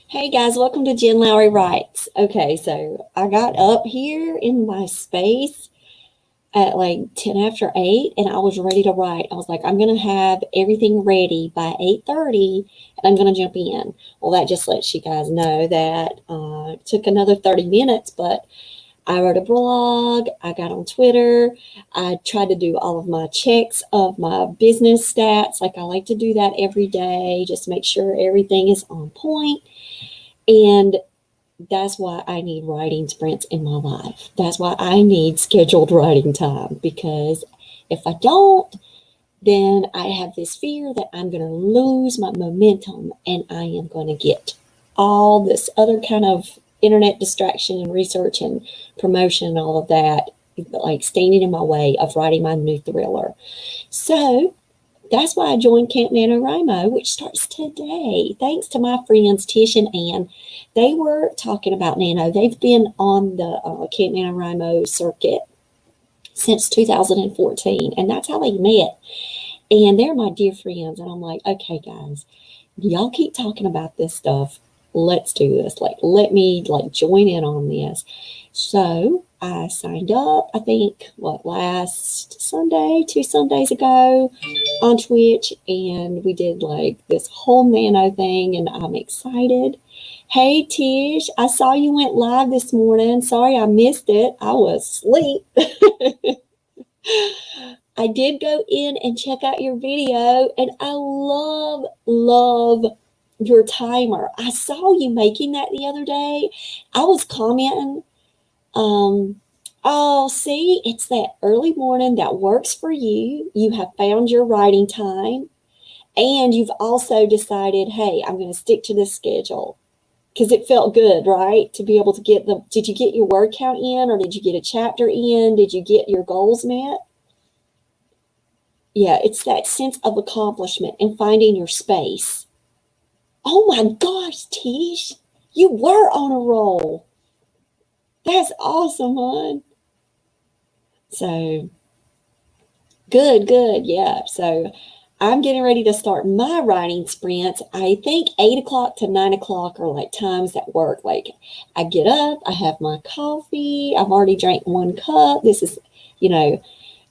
Hey guys, welcome to Jen Lowry Writes. Okay, so I got up here in my space at like 10 after 8 and I was ready to write. I was like, I'm going to have everything ready by 8:30 and I'm going to jump in. Well, that just lets you guys know that it took another 30 minutes, but I wrote a blog, I got on Twitter, I tried to do all of my checks of my business stats. Like I like to do that every day, just make sure everything is on point. And that's why I need writing sprints in my life. That's why I need scheduled writing time, because if I don't, then I have this fear that I'm going to lose my momentum and I am going to get all this other kind of internet distraction and research and promotion and all of that, like standing in my way of writing my new thriller. So that's why I joined Camp NaNoWriMo, which starts today. Thanks to my friends Tish and Ann. They were talking about Nano. They've been on the Camp NaNoWriMo circuit since 2014, and that's how they met. And they're my dear friends. And I'm like, okay, guys, y'all keep talking about this stuff. Let's do this. Like, let me join in on this. So I signed up, I think, last Sunday, 2 Sundays ago on Twitch, and we did this whole nano thing, and I'm excited. Hey, Tish, I saw you went live this morning. Sorry I missed it. I was asleep. I did go in and check out your video, and I love your timer. I saw you making that the other day. I was commenting, oh, see, it's that early morning that works for you. You have found your writing time, and you've also decided, hey, I'm going to stick to this schedule, because it felt good, right? To be able to did you get your word count in, or did you get a chapter in? Did you get your goals met? Yeah, it's that sense of accomplishment and finding your space. Oh my gosh, Tish, you were on a roll. That's awesome, hon. So, good, yeah. So, I'm getting ready to start my writing sprints. I think 8 o'clock to 9 o'clock are times that work. I get up, I have my coffee, I've already drank 1 cup. This is,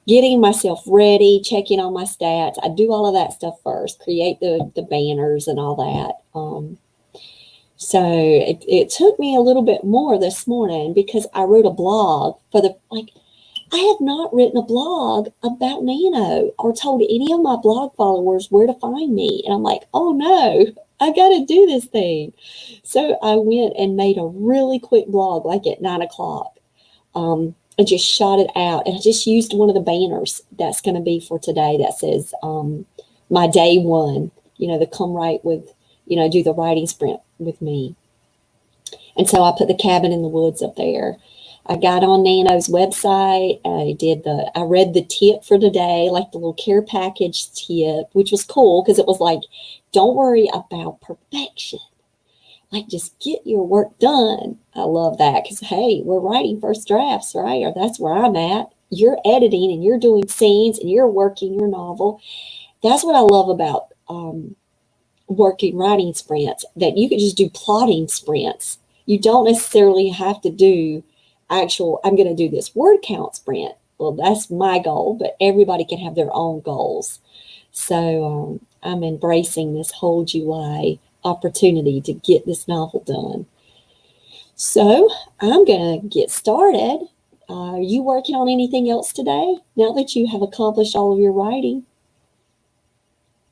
getting myself ready, checking on my stats. I do all of that stuff first, create the banners and all that. So it took me a little bit more this morning because I wrote a blog I have not written a blog about Nano or told any of my blog followers where to find me. And I'm like, oh no, I got to do this thing. So I went and made a really quick blog at 9 o'clock. I just shot it out, and I just used one of the banners that's going to be for today that says my day one, the come write with, do the writing sprint with me. And so I put the cabin in the woods up there. I got on Nano's website. I read the tip for today, the little care package tip, which was cool because it was don't worry about perfection. Just get your work done. I love that because, hey, we're writing first drafts, right? Or that's where I'm at. You're editing and you're doing scenes and you're working your novel. That's what I love about working writing sprints, that you can just do plotting sprints. You don't necessarily have to do I'm going to do this word count sprint. Well, that's my goal, but everybody can have their own goals. So I'm embracing this whole July opportunity to get this novel done. So I'm going to get started. Are you working on anything else today now that you have accomplished all of your writing?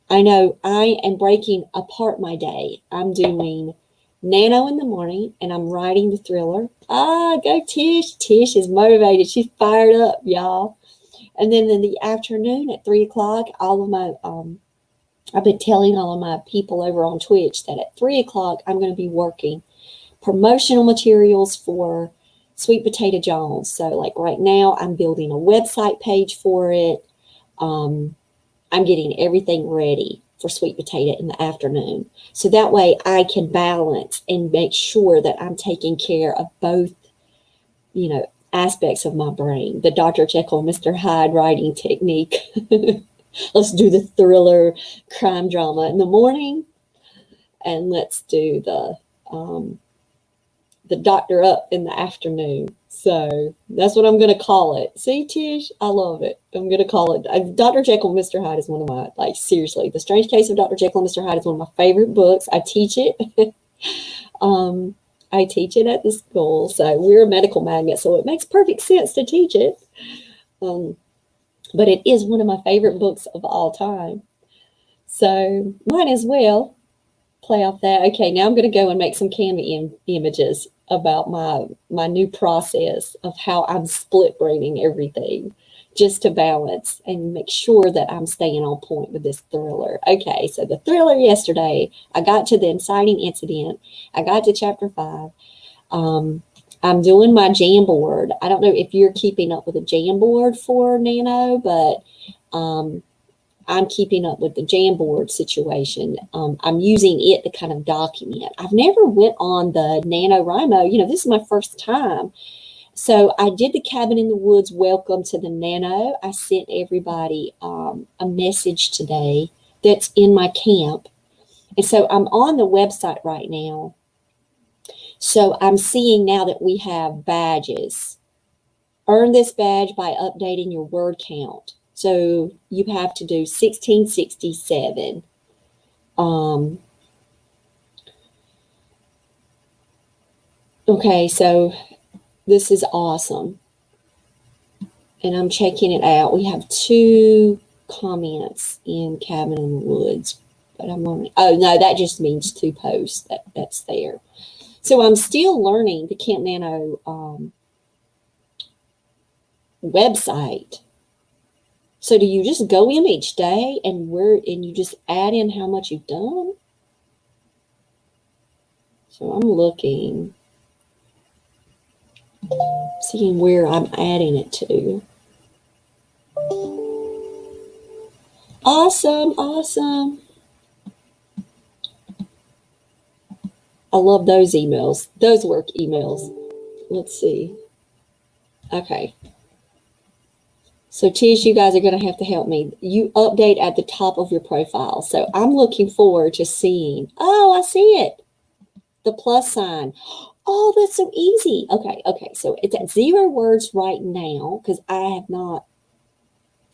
I know I am breaking apart my day. I'm doing Nano in the morning and I'm writing the thriller. Go Tish. Tish is motivated. She's fired up, y'all. And then in the afternoon at 3 o'clock, I've been telling all of my people over on Twitch that at 3 o'clock, I'm going to be working promotional materials for Sweet Potato Jones. So right now, I'm building a website page for it. I'm getting everything ready for Sweet Potato in the afternoon. So that way I can balance and make sure that I'm taking care of both, aspects of my brain. The Dr. Jekyll and Mr. Hyde writing technique. Let's do the thriller crime drama in the morning, and let's do the the doctor up in the afternoon. So that's what I'm going to call it. See, Tish, I love it. I'm going to call it Dr. Jekyll and Mr. Hyde is one of my, like, seriously, The Strange Case of Dr. Jekyll and Mr. Hyde is one of my favorite books. I teach it. I teach it at the school. So we're a medical magnet, so it makes perfect sense to teach it. But it is one of my favorite books of all time. So might as well play off that. Okay, now I'm going to go and make some Canva images about my new process of how I'm split braining everything, just to balance and make sure that I'm staying on point with this thriller. Okay, so the thriller yesterday, I got to the inciting incident. I got to chapter 5. I'm doing my Jamboard. I don't know if you're keeping up with a Jamboard for Nano, but I'm keeping up with the Jamboard situation. I'm using it to kind of document. I've never went on the NaNoWriMo. You know, this is my first time. So I did the Cabin in the Woods welcome to the Nano. I sent everybody a message today that's in my camp. And so I'm on the website right now. So I'm seeing now that we have badges. Earn this badge by updating your word count. So you have to do 1667. Okay, so this is awesome. And I'm checking it out. We have 2 comments in Cabin in the Woods. But I'm learning. Oh, no, that just means 2 posts. That's there. So I'm still learning the Camp Nano website. So do you just go in each day and you just add in how much you've done? So I'm looking, seeing where I'm adding it to. Awesome. I love those emails, those work emails. Let's see. Okay. So Tish, you guys are going to have to help me. You update at the top of your profile. So I'm looking forward to seeing. Oh, I see it. The plus sign. Oh, that's so easy. Okay. So it's at 0 words right now because I have not.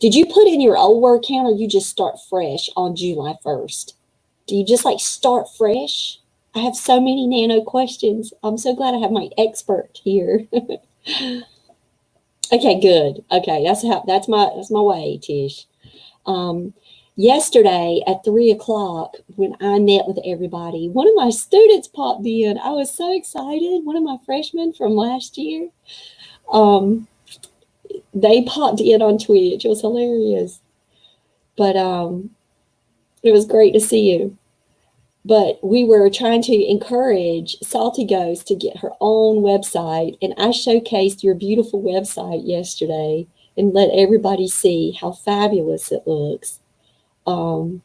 Did you put in your old word count or you just start fresh on July 1st? Do you just like start fresh? I have so many Nano questions. I'm so glad I have my expert here. Okay, good. Okay, that's my way, Tish. Yesterday at 3:00, when I met with everybody, one of my students popped in. I was so excited. One of my freshmen from last year. They popped in on Twitch. It was hilarious. But it was great to see you. But we were trying to encourage Salty Ghost to get her own website. And I showcased your beautiful website yesterday and let everybody see how fabulous it looks. And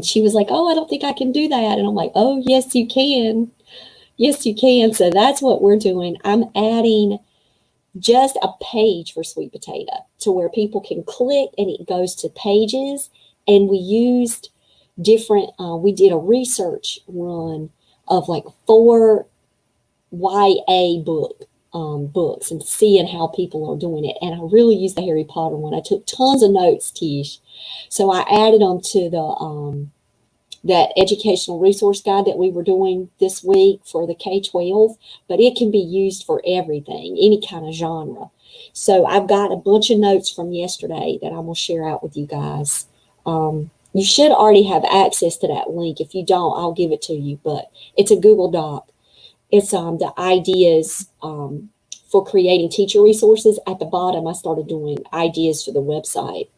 she was like, oh, I don't think I can do that. And I'm like, oh, yes, you can. Yes, you can. So that's what we're doing. I'm adding just a page for Sweet Potato to where people can click and it goes to pages. And we used different, we did a research run of like 4 YA books and seeing how people are doing it. And I really used the Harry Potter one. I took tons of notes, Tish. So I added them to the that educational resource guide that we were doing this week for the K-12, but it can be used for everything, any kind of genre. So I've got a bunch of notes from yesterday that I'm going to share out with you guys. You should already have access to that link. If you don't, I'll give it to you, but it's a Google Doc. It's the ideas for creating teacher resources. At the bottom, I started doing ideas for the website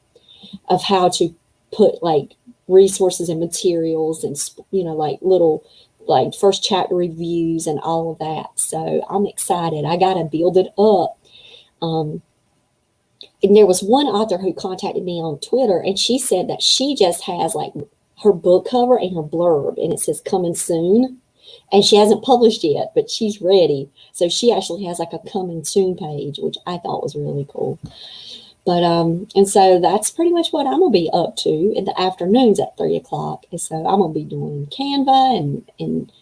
of how to put like resources and materials and, you know, like little like first chapter reviews and all of that. So I'm excited. I got to build it up. And there was one author who contacted me on Twitter, and she said that she just has like her book cover and her blurb, and it says coming soon. And she hasn't published yet, but she's ready. So she actually has like a coming soon page, which I thought was really cool. But, and so that's pretty much what I'm going to be up to in the afternoons at 3:00. And so I'm going to be doing Canva and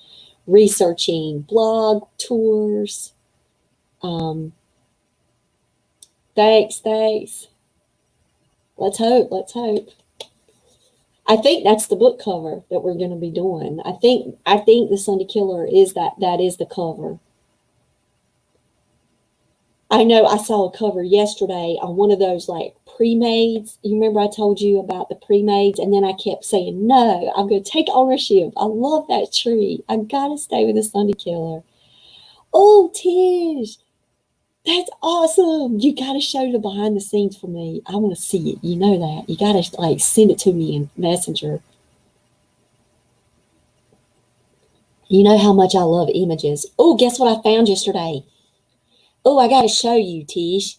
researching blog tours. Thanks. Let's hope. I think that's the book cover that we're going to be doing. I think the Sunday Killer is that is the cover. I know I saw a cover yesterday on one of those like pre-mades. You remember I told you about the pre-mades, and then I kept saying, no, I'm going to take ownership. I love that tree. I got to stay with the Sunday Killer. Oh, Tish, that's awesome. You got to show the behind the scenes for me. I want to see it. You know that. You got to like send it to me in Messenger. You know how much I love images. Oh, guess what I found yesterday? Oh, I got to show you, Tish.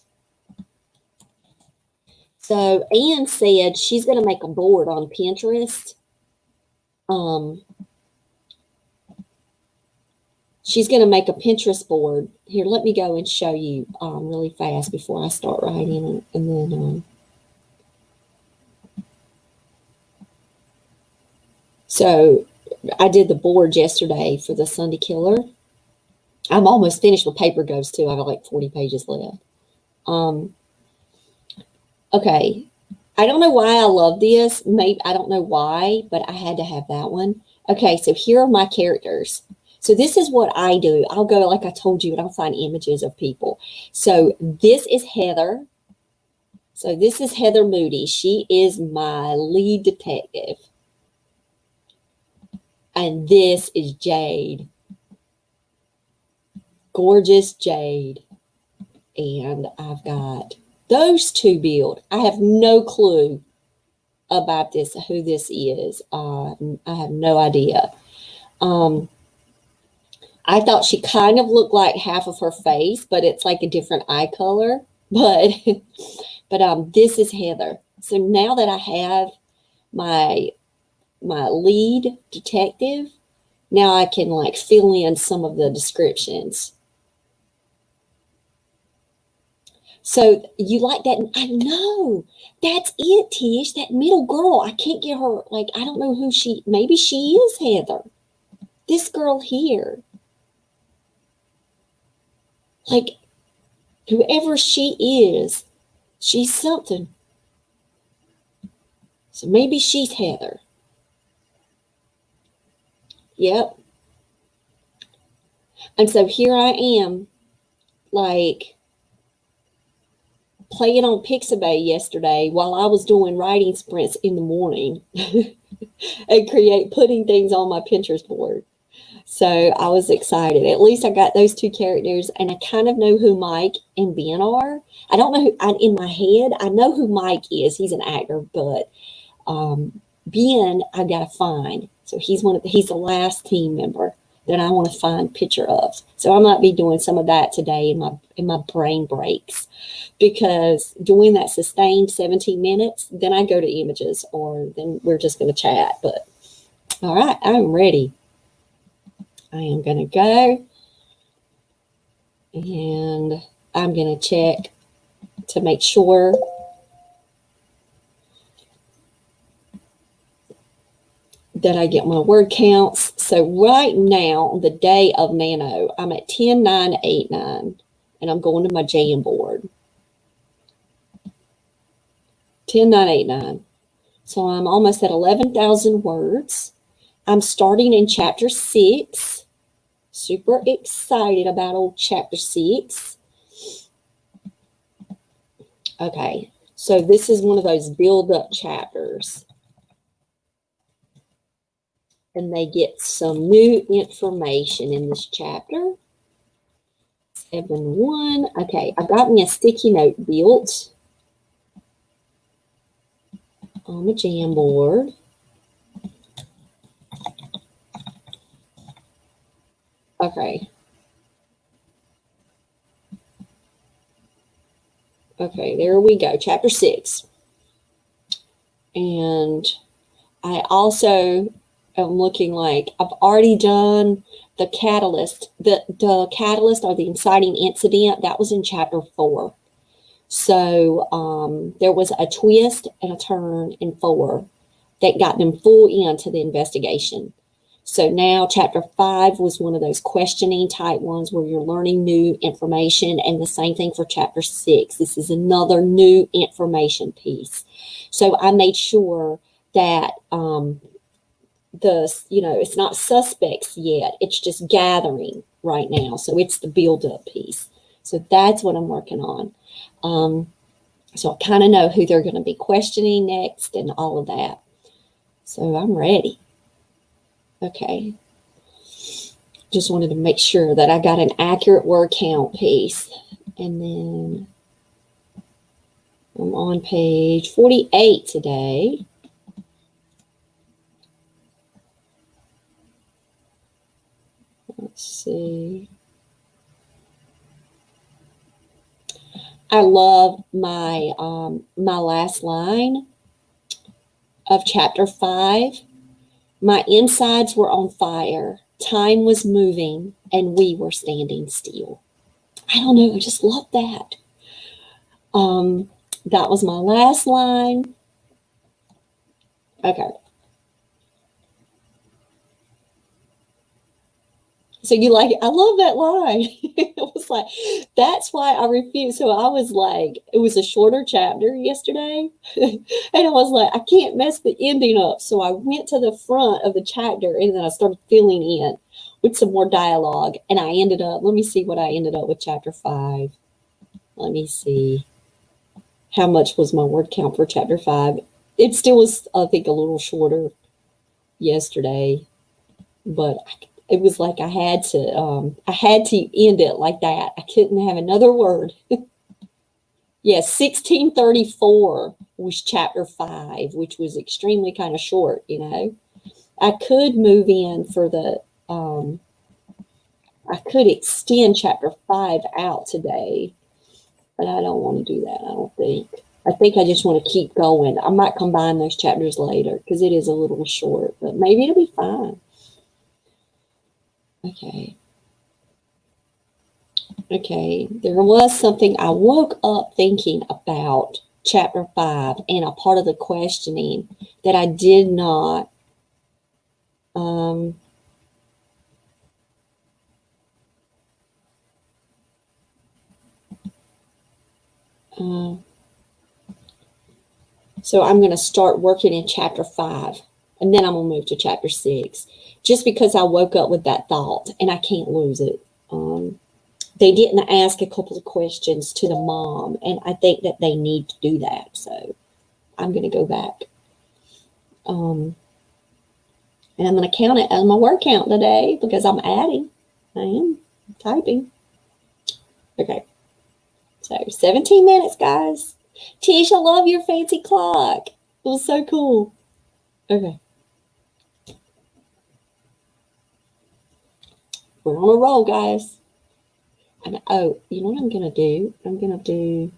So Anne said she's going to make a board on Pinterest. She's going to make a Pinterest board. Here, let me go and show you really fast before I start writing it. And then, so I did the board yesterday for the Sunday Killer. I'm almost finished with Paper Ghost too. I got like 40 pages left. Okay. I don't know why I love this. Maybe I don't know why, but I had to have that one. Okay, so here are my characters. So this is what I do. I'll go, like I told you, and I'll find images of people. So this is Heather. So this is Heather Moody. She is my lead detective. And this is Jade. Gorgeous Jade. And I've got those two built. I have no clue about this, who this is. I have no idea. I thought she kind of looked like half of her face, but it's like a different eye color. But this is Heather. So now that I have my lead detective, now I can like fill in some of the descriptions. So you like that? I know. That's it, Tish. That middle girl. I can't get her. Like, I don't know who she, maybe she is Heather. This girl here. Like, whoever she is, she's something. So maybe she's Heather. Yep. And so here I am, like, playing on Pixabay yesterday while I was doing writing sprints in the morning and putting things on my Pinterest board. So I was excited. At least I got those two characters, and I kind of know who Mike and Ben are. I don't know who, in my head, I know who Mike is. He's an actor, but Ben, I've got to find. So he's the last team member that I want to find a picture of. So I might be doing some of that today in my brain breaks, because doing that sustained 17 minutes, then I go to images, or then we're just going to chat. But all right, I'm ready. I am going to go, and I'm going to check to make sure that I get my word counts. So right now, on the day of Nano, I'm at 10,989, and I'm going to my Jamboard. 10,989. So I'm almost at 11,000 words. I'm starting in chapter 6. Super excited about old chapter 6. Okay, so this is one of those build-up chapters. And they get some new information in this chapter. 7-1. Okay, I got me a sticky note built on the Jamboard. Okay. Okay, there we go. Chapter 6. And I also am looking like I've already done the catalyst. The catalyst, or the inciting incident, that was in chapter 4. So there was a twist and a turn in 4 that got them full into the investigation. So now chapter 5 was one of those questioning type ones where you're learning new information, and the same thing for chapter 6. This is another new information piece. So I made sure that it's not suspects yet. It's just gathering right now. So it's the build-up piece. So that's what I'm working on. So I kind of know who they're going to be questioning next and all of that. So I'm ready. Okay. Just wanted to make sure that I got an accurate word count piece. And then I'm on page 48 today. Let's see. I love my my last line of chapter 5. My insides were on fire. Time was moving, and we were standing still. I don't know. I just love that. That was my last line. Okay. So you like it? I love that line. It was like, that's why I refused. So I was like, it was a shorter chapter yesterday. And I was like, I can't mess the ending up. So I went to the front of the chapter and then I started filling in with some more dialogue. And I ended up, let me see what I ended up with chapter 5. Let me see. How much was my word count for chapter 5? It still was, I think, a little shorter yesterday. But it was like I had to end it like that. I couldn't have another word. Yes, 1634 was chapter 5, which was extremely kind of short, you know. I could move in for the I could extend chapter 5 out today, but I don't want to do that, I don't think. I think I just want to keep going. I might combine those chapters later because it is a little short, but maybe it'll be fine. Okay, there was something I woke up thinking about chapter 5 and a part of the questioning that I did not so I'm going to start working in chapter 5 and then I'm going to move to chapter 6 just because I woke up with that thought and I can't lose it. They didn't ask a couple of questions to the mom, and I think that they need to do that. So I'm going to go back. And I'm going to count it as my word count today because I'm adding. I am typing. Okay. So 17 minutes, guys. Tish, I love your fancy clock. It was so cool. Okay. We're on a roll, guys. And oh, you know what I'm going to do? I'm going to do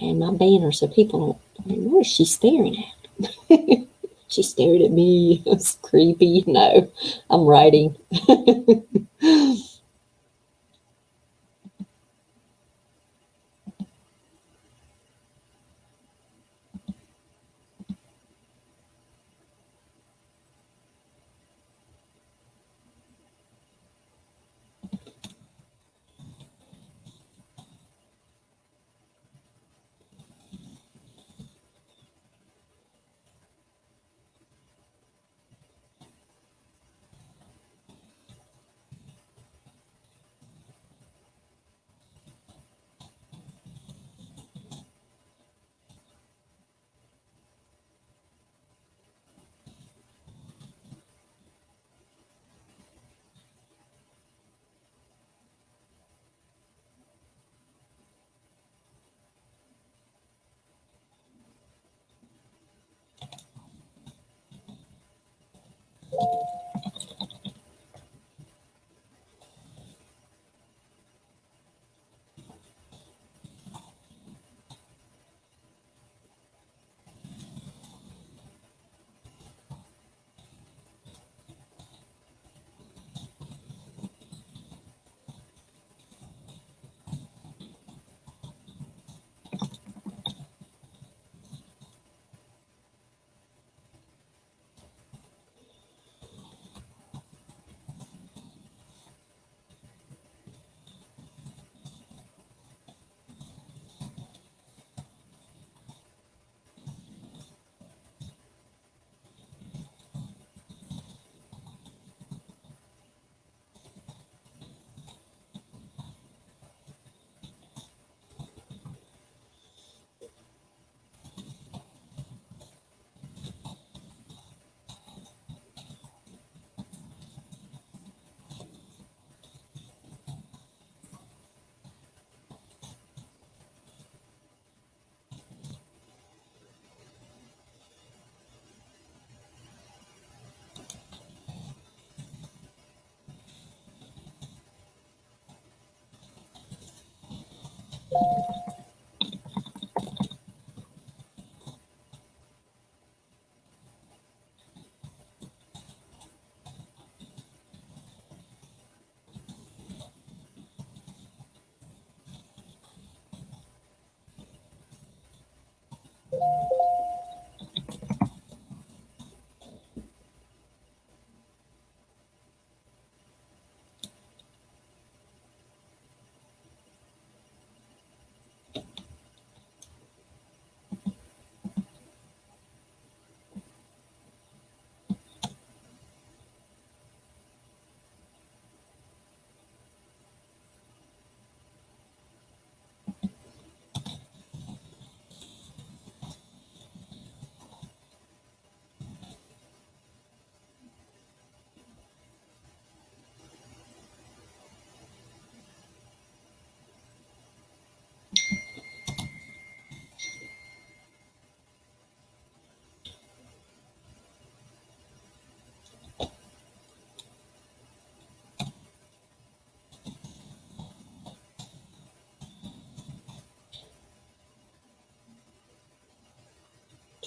and my banner so people don't. What is she staring at? She stared at me. It's creepy. No, I'm writing.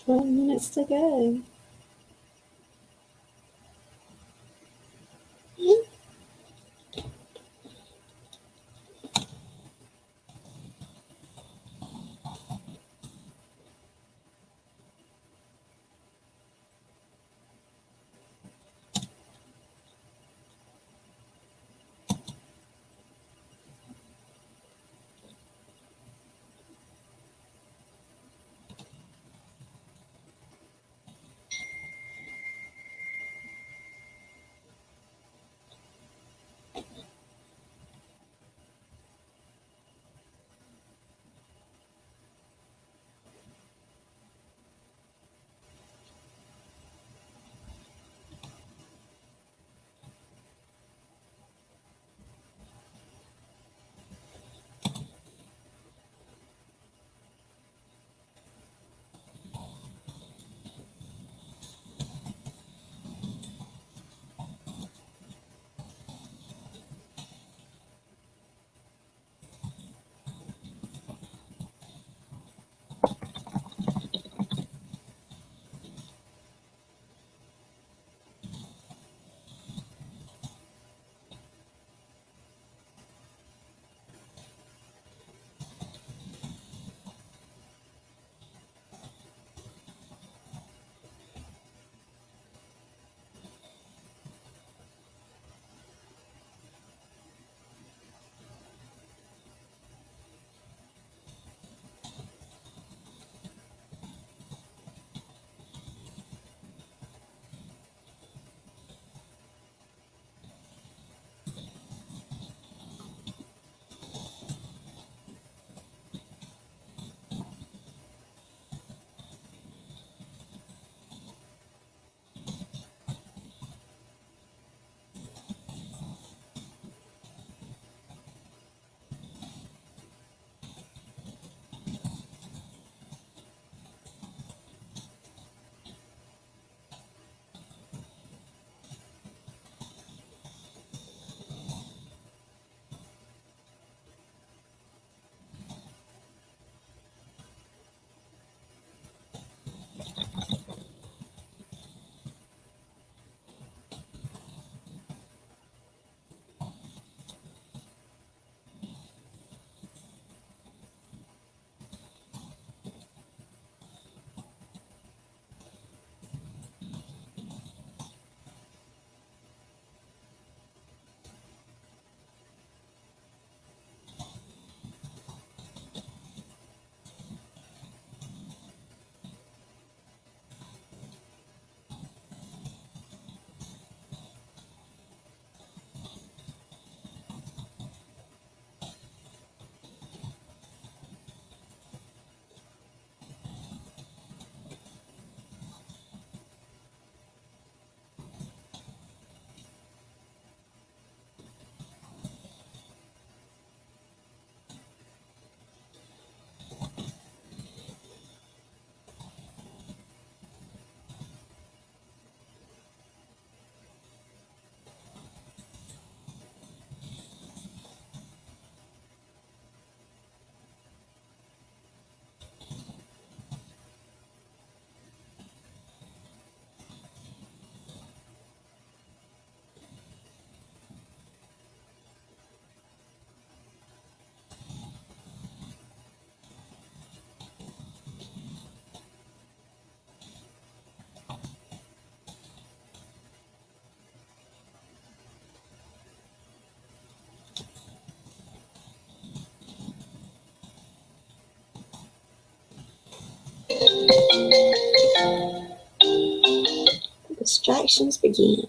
12 minutes to go. Distractions begin.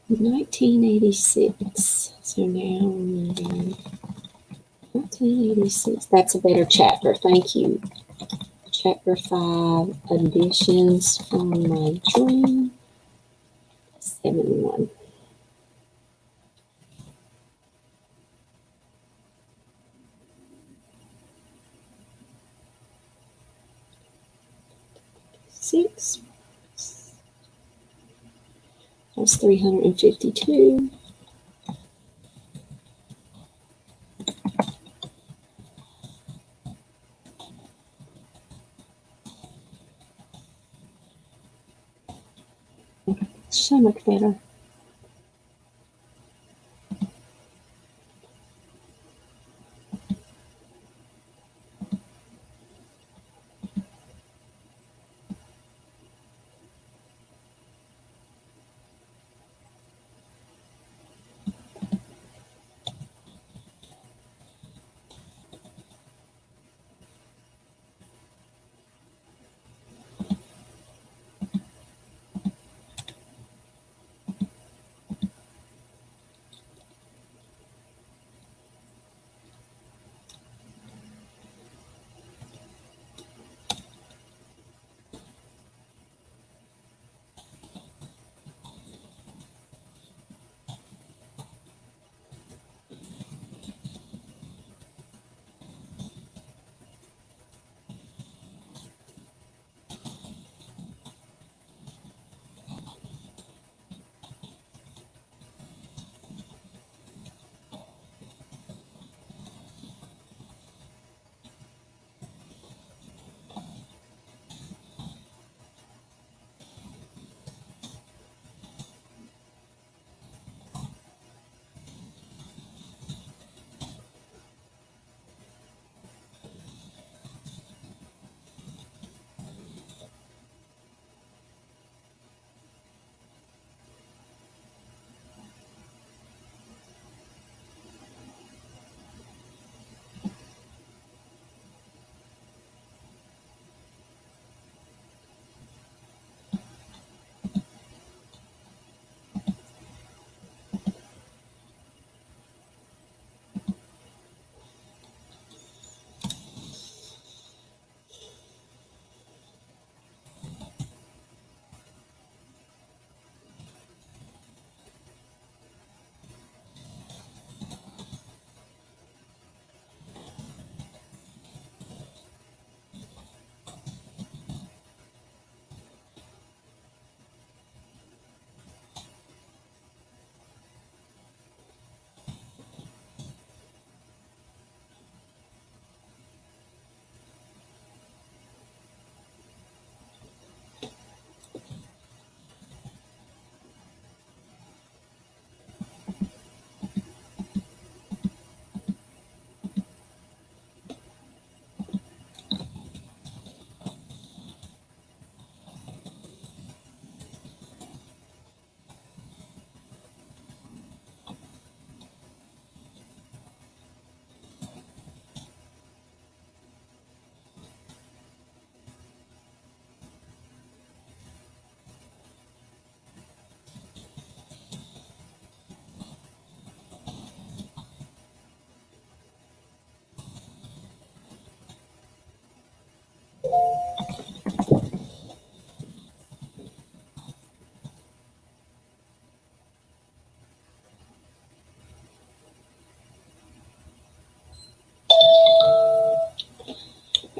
1986. So now we're moving. 1986. That's a better chapter. Thank you. Chapter 5, Additions from My Dream. 71. Six. That's 352. So much better.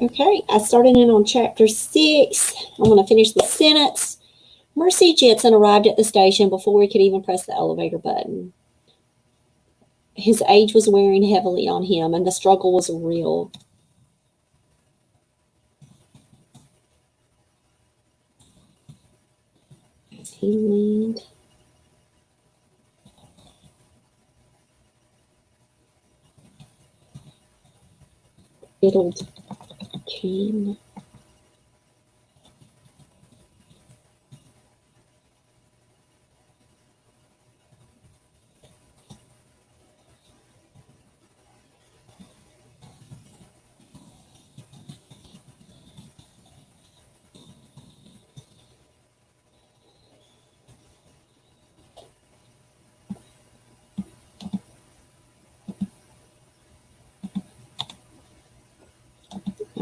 Okay, I started in on chapter 6. I'm going to finish the sentence. Mercy Jensen arrived at the station before he could even press the elevator button. His age was wearing heavily on him, and the struggle was real. He leaned. Fiddled cane.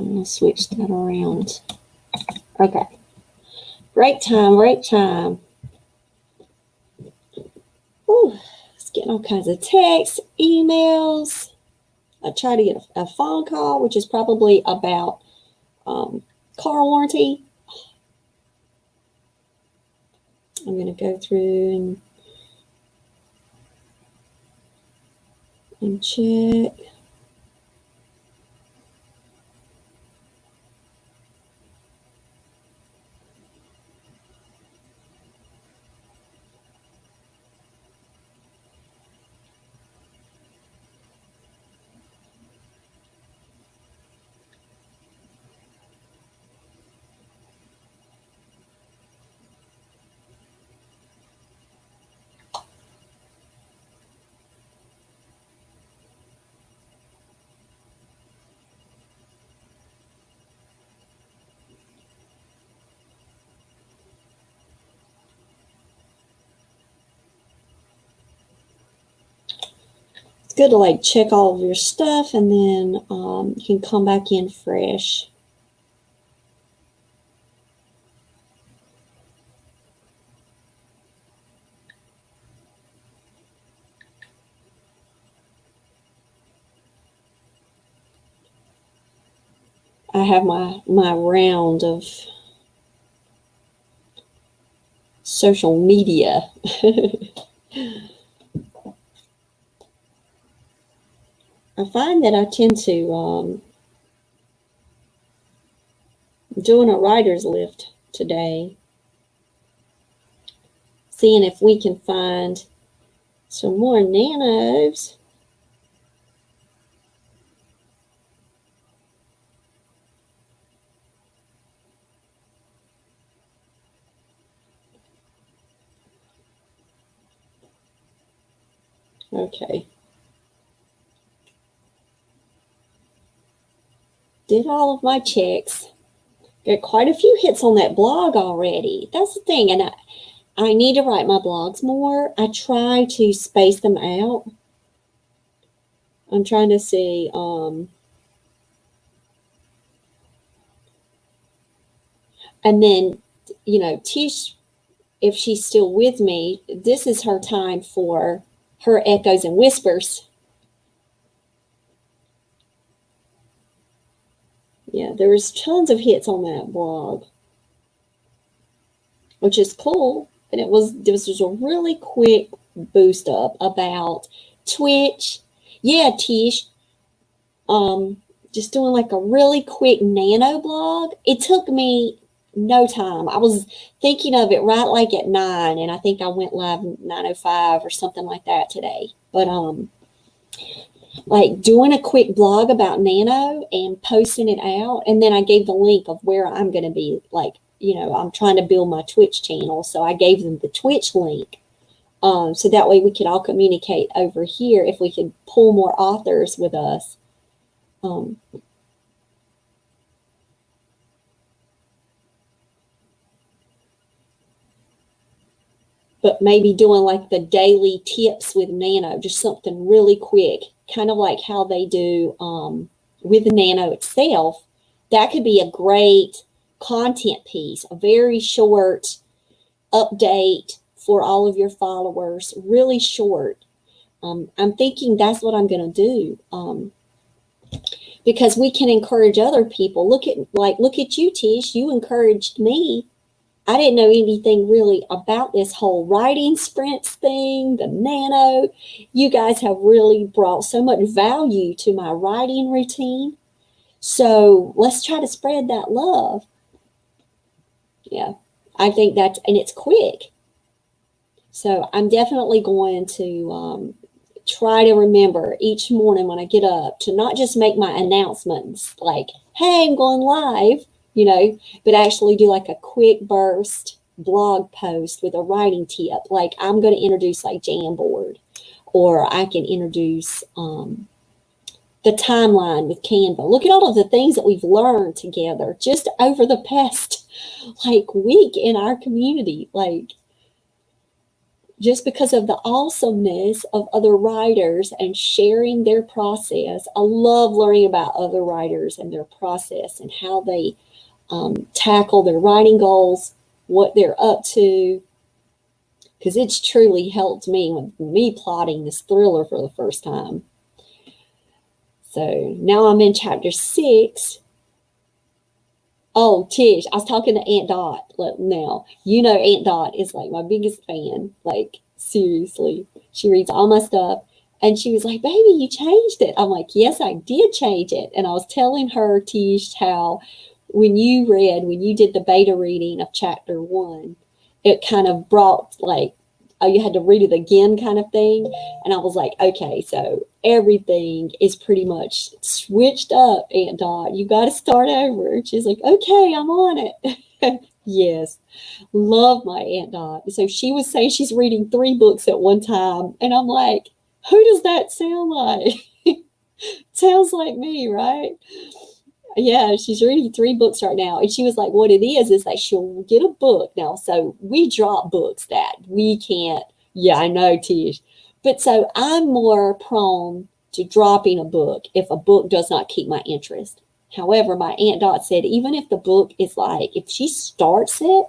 I'm going to switch that around. Okay. Break time, break time. Ooh, it's getting all kinds of texts, emails. I try to get a phone call, which is probably about car warranty. I'm going to go through and check. Good to like check all of your stuff, and then you can come back in fresh. I have my round of social media. I find that I tend to doing a writer's lift today, seeing if we can find some more nanos. Okay. Did all of my checks. Got quite a few hits on that blog already. That's the thing. And I need to write my blogs more. I try to space them out. I'm trying to see. And then, you know, Tish, if she's still with me, this is her time for her echoes and whispers. Yeah, there was tons of hits on that blog, which is cool. And this was a really quick boost up about Twitch. Yeah, Tish. Just doing like a really quick nano blog. It took me no time. I was thinking of it right like at 9, and I think I went live 9:05 or something like that today. But like doing a quick blog about nano and posting it out, and then I gave the link of where I'm going to be. Like, you know, I'm trying to build my Twitch channel, so I gave them the Twitch link, so that way we could all communicate over here if we could pull more authors with us. But maybe doing like the daily tips with Nano, just something really quick, kind of like how they do with the Nano itself. That could be a great content piece, a very short update for all of your followers, really short. I'm thinking that's what I'm going to do, because we can encourage other people. Look at you, Tish. You encouraged me. I didn't know anything really about this whole writing sprints thing, the nano. You guys have really brought so much value to my writing routine. So let's try to spread that love. Yeah, I think that's, and it's quick. So I'm definitely going to try to remember each morning when I get up to not just make my announcements like, hey, I'm going live, you know, but actually do like a quick burst blog post with a writing tip. Like I'm going to introduce like Jamboard, or I can introduce the timeline with Canva. Look at all of the things that we've learned together just over the past like week in our community. Like just because of the awesomeness of other writers and sharing their process. I love learning about other writers and their process and how they tackle their writing goals, what they're up to, because it's truly helped me with me plotting this thriller for the first time. So now I'm in chapter 6. Oh, Tish, I was talking to Aunt Dot now. You know Aunt Dot is like my biggest fan. Like, seriously. She reads all my stuff. And she was like, baby, you changed it. I'm like, yes, I did change it. And I was telling her, Tish, how when you did the beta reading of chapter 1, it kind of brought like, oh, you had to read it again kind of thing. And I was like, okay, so everything is pretty much switched up, Aunt Dot. You got to start over. And she's like, okay, I'm on it. Yes, love my Aunt Dot. So she was saying she's reading 3 books at one time. And I'm like, who does that sound like? Sounds like me, right? Yeah, she's reading 3 books right now. And she was like, what it is that she'll get a book now. So we drop books that we can't. Yeah, I know, Tish. But so I'm more prone to dropping a book if a book does not keep my interest. However, my Aunt Dot said, even if the book is like, if she starts it,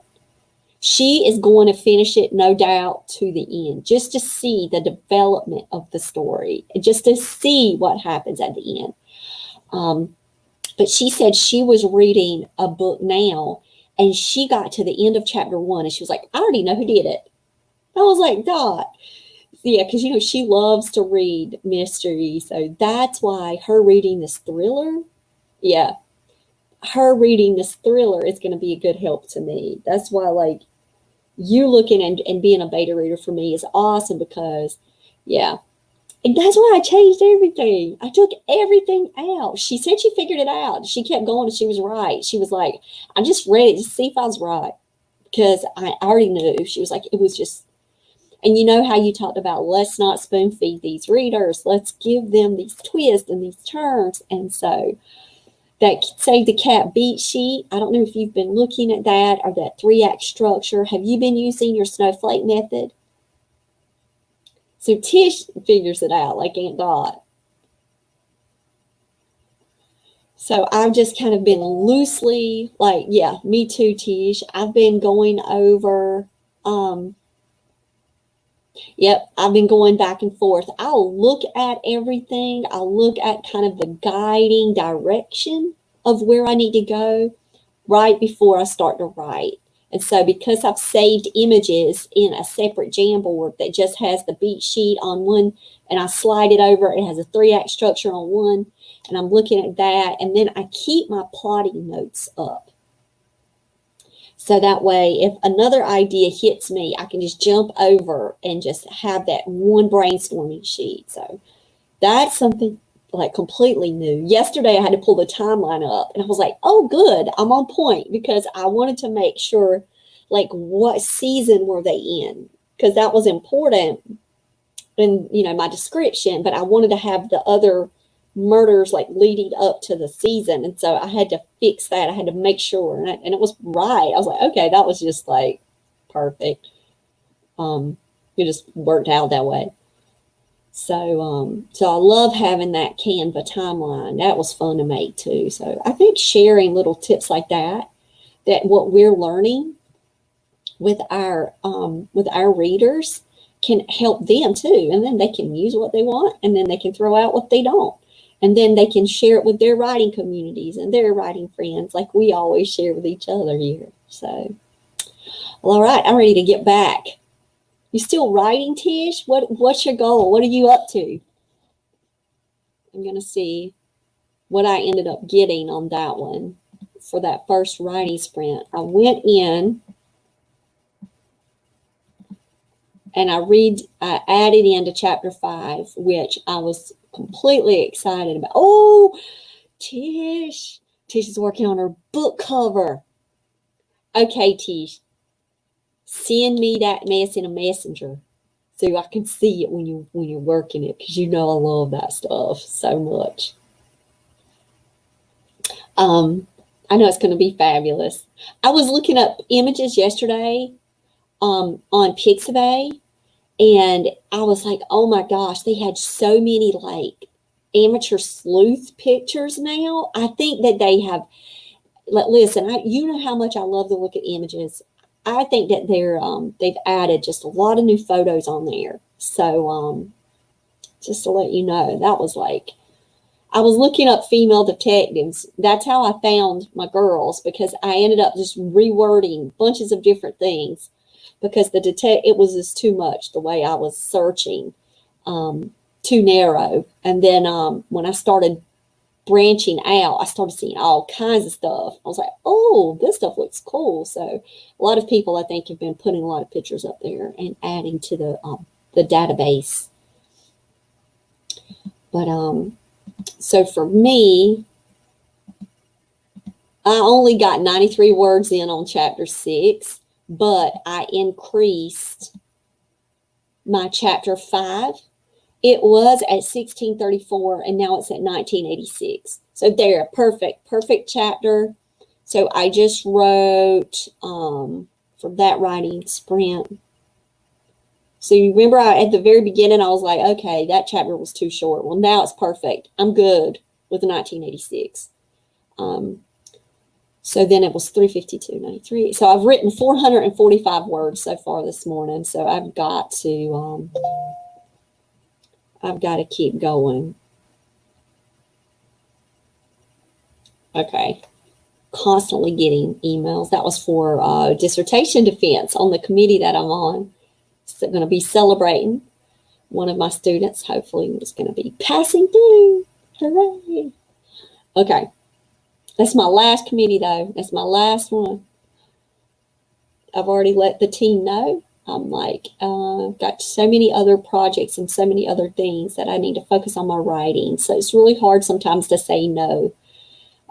she is going to finish it, no doubt, to the end, just to see the development of the story, just to see what happens at the end. But she said she was reading a book now, and she got to the end of chapter 1, and she was like, I already know who did it. I was like, Dot. Yeah, because, she loves to read mystery. So that's why her reading this thriller, her reading this thriller is going to be a good help to me. That's why, like, you looking and being a beta reader for me is awesome because, and that's why I changed everything. I took everything out. She said she figured it out. She kept going and she was right. She was like, I just read it to see if I was right because I already knew. She was like, it was just, and you know how you talked about let's not spoon feed these readers. Let's give them these twists and these turns. And so that Save the Cat beat sheet, I don't know if you've been looking at that or that 3-act structure. Have you been using your snowflake method? So Tish figures it out like Aunt Dot. So I've just kind of been loosely like, yeah, me too, Tish. I've been going over, I've been going back and forth. I'll look at everything. I'll look at kind of the guiding direction of where I need to go right before I start to write. And so because I've saved images in a separate Jamboard that just has the beat sheet on one, and I slide it over, it has a 3-act structure on one, and I'm looking at that, and then I keep my plotting notes up. So that way, if another idea hits me, I can just jump over and just have that one brainstorming sheet. So that's something like completely new. Yesterday, I had to pull the timeline up, and I was like, oh, good, I'm on point, because I wanted to make sure, like, what season were they in, because that was important in, my description, but I wanted to have the other murders, like, leading up to the season, and so I had to fix that. I had to make sure, and it was right. I was like, okay, that was just, like, perfect. It just worked out that way. So I love having that Canva timeline. That was fun to make too. So I think sharing little tips like that what we're learning with our readers can help them too. And then they can use what they want, and then they can throw out what they don't. And then they can share it with their writing communities and their writing friends, like we always share with each other here. So, well, all right, I'm ready to get back. You still writing, Tish? What's your goal? What are you up to? I'm going to see what I ended up getting on that one for that first writing sprint. I went in and I added into chapter 5, which I was completely excited about. Oh, Tish is working on her book cover. Okay, Tish. Send me that mess in a messenger so I can see it when you're working it, because I love that stuff so much. I know it's going to be fabulous. I was looking up images yesterday on Pixabay, And I was like, oh my gosh, they had so many like amateur sleuth pictures now. I think that they have, listen, you know how much I love to look at images. I think that they've added just a lot of new photos on there. So just to let you know, that was like, I was looking up female detectives. That's how I found my girls, because I ended up just rewording bunches of different things because it was just too much the way I was searching, too narrow. And then when I started branching out, I started seeing all kinds of stuff. I was like, oh, this stuff looks cool. So a lot of people, I think, have been putting a lot of pictures up there and adding to the database. But so for me, I only got 93 words in on chapter 6, but I increased my chapter 5. It was at 1634, and now it's at 1986. So there, perfect chapter. So I just wrote for that writing sprint. So you remember at the very beginning, I was like, okay, that chapter was too short. Well, now it's perfect. I'm good with 1986. So then it was 352.93. So I've written 445 words so far this morning. So I've got to keep going. Okay. Constantly getting emails. That was for dissertation defense on the committee that I'm on. So going to be celebrating. One of my students hopefully is going to be passing through. Hooray. Okay. That's my last committee, though. That's my last one. I've already let the team know. I'm like, got so many other projects and so many other things that I need to focus on my writing. So it's really hard sometimes to say no.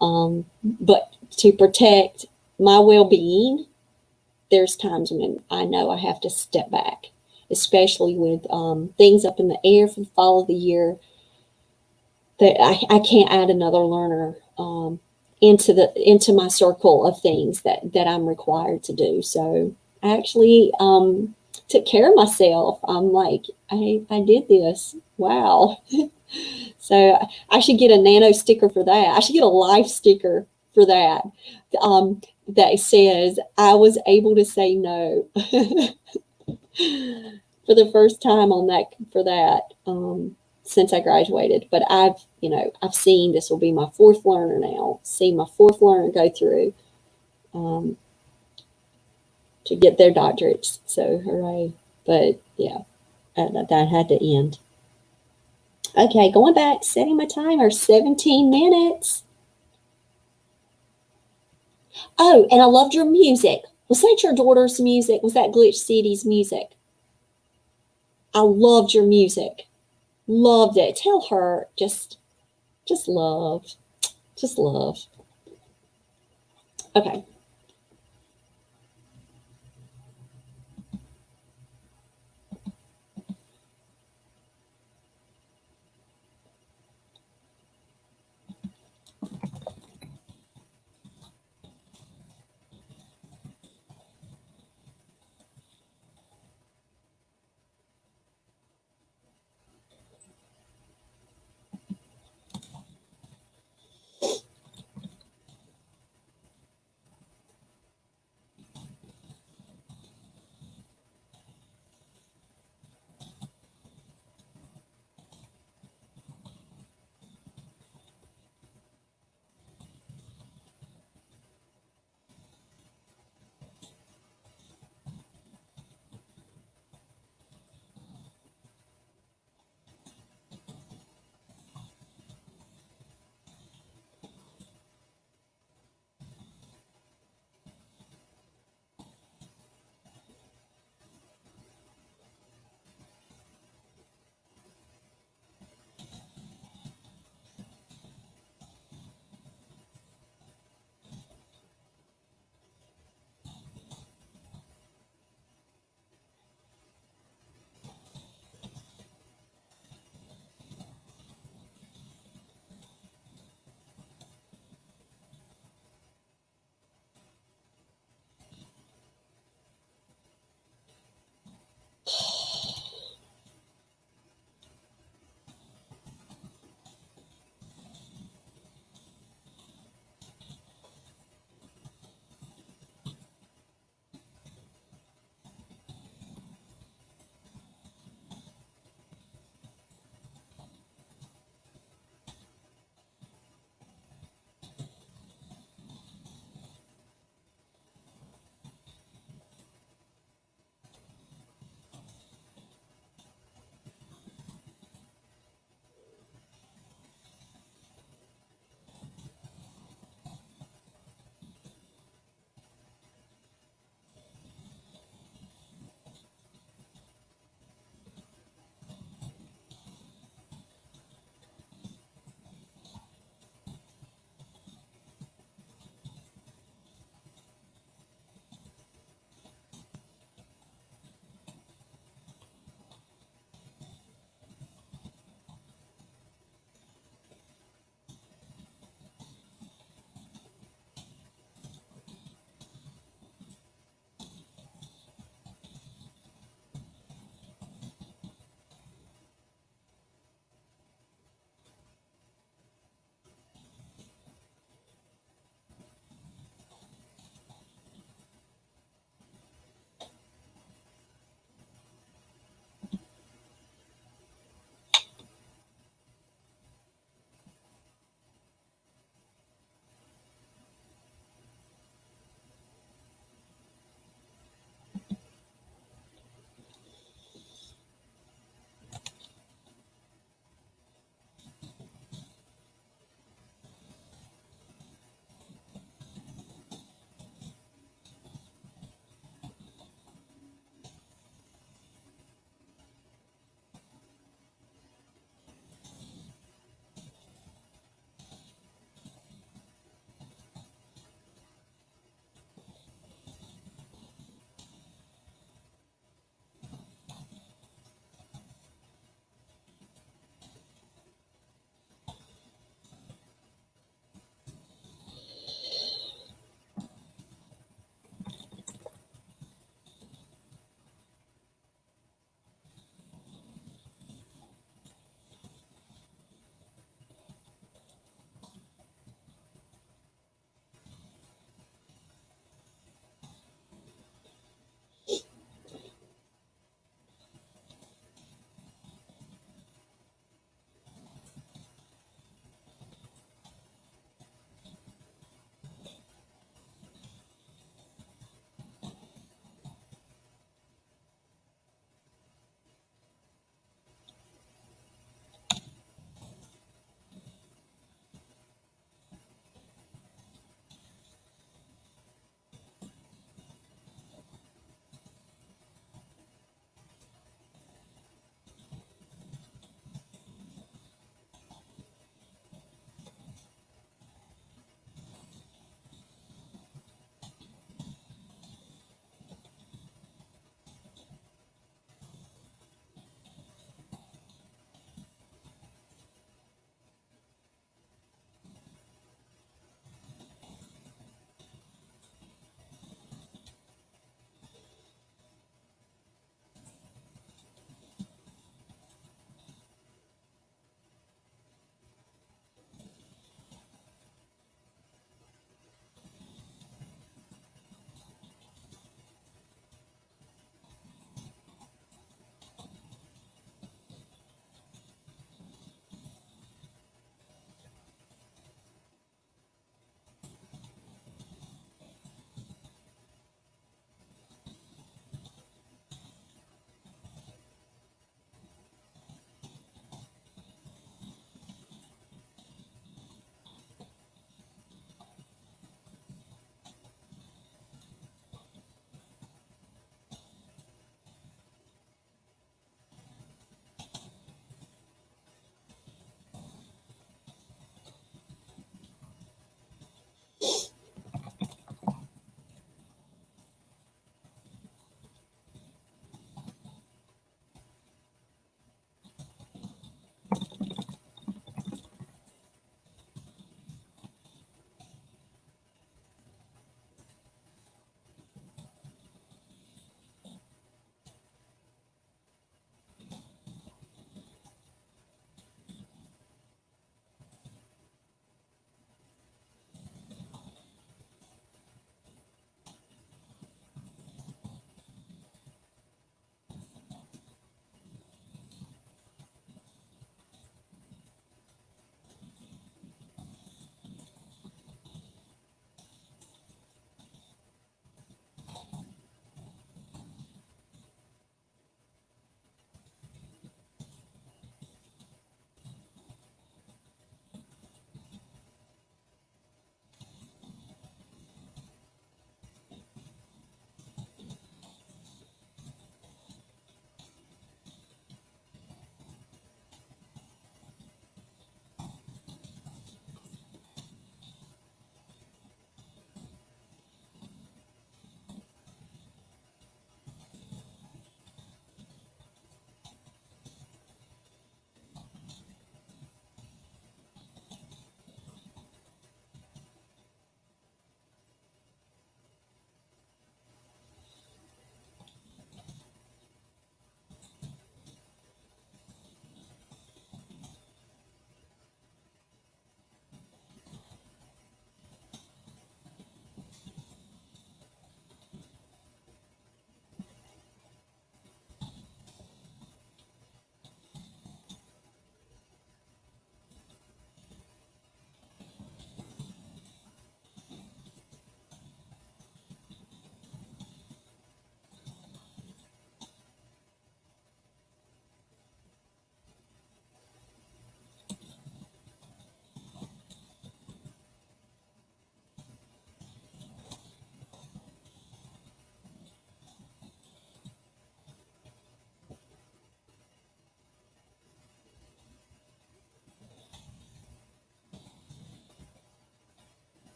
But to protect my well-being, there's times when I know I have to step back, especially with things up in the air for the fall of the year, that I can't add another learner into my circle of things that I'm required to do. So I actually took care of myself. I'm like, I did this. Wow. So I should get a nano sticker for that. I should get a life sticker for that. That says I was able to say no for the first time for that since I graduated. But I've seen this will be my fourth learner now. Seen my fourth learner go through to get their doctorates. So hooray! But yeah, that had to end. Okay, going back, setting my timer, 17 minutes. Oh, and I loved your music. Was that your daughter's music? Was that Glitch City's music? I loved your music. Loved it. Tell her just love. Just love. Okay.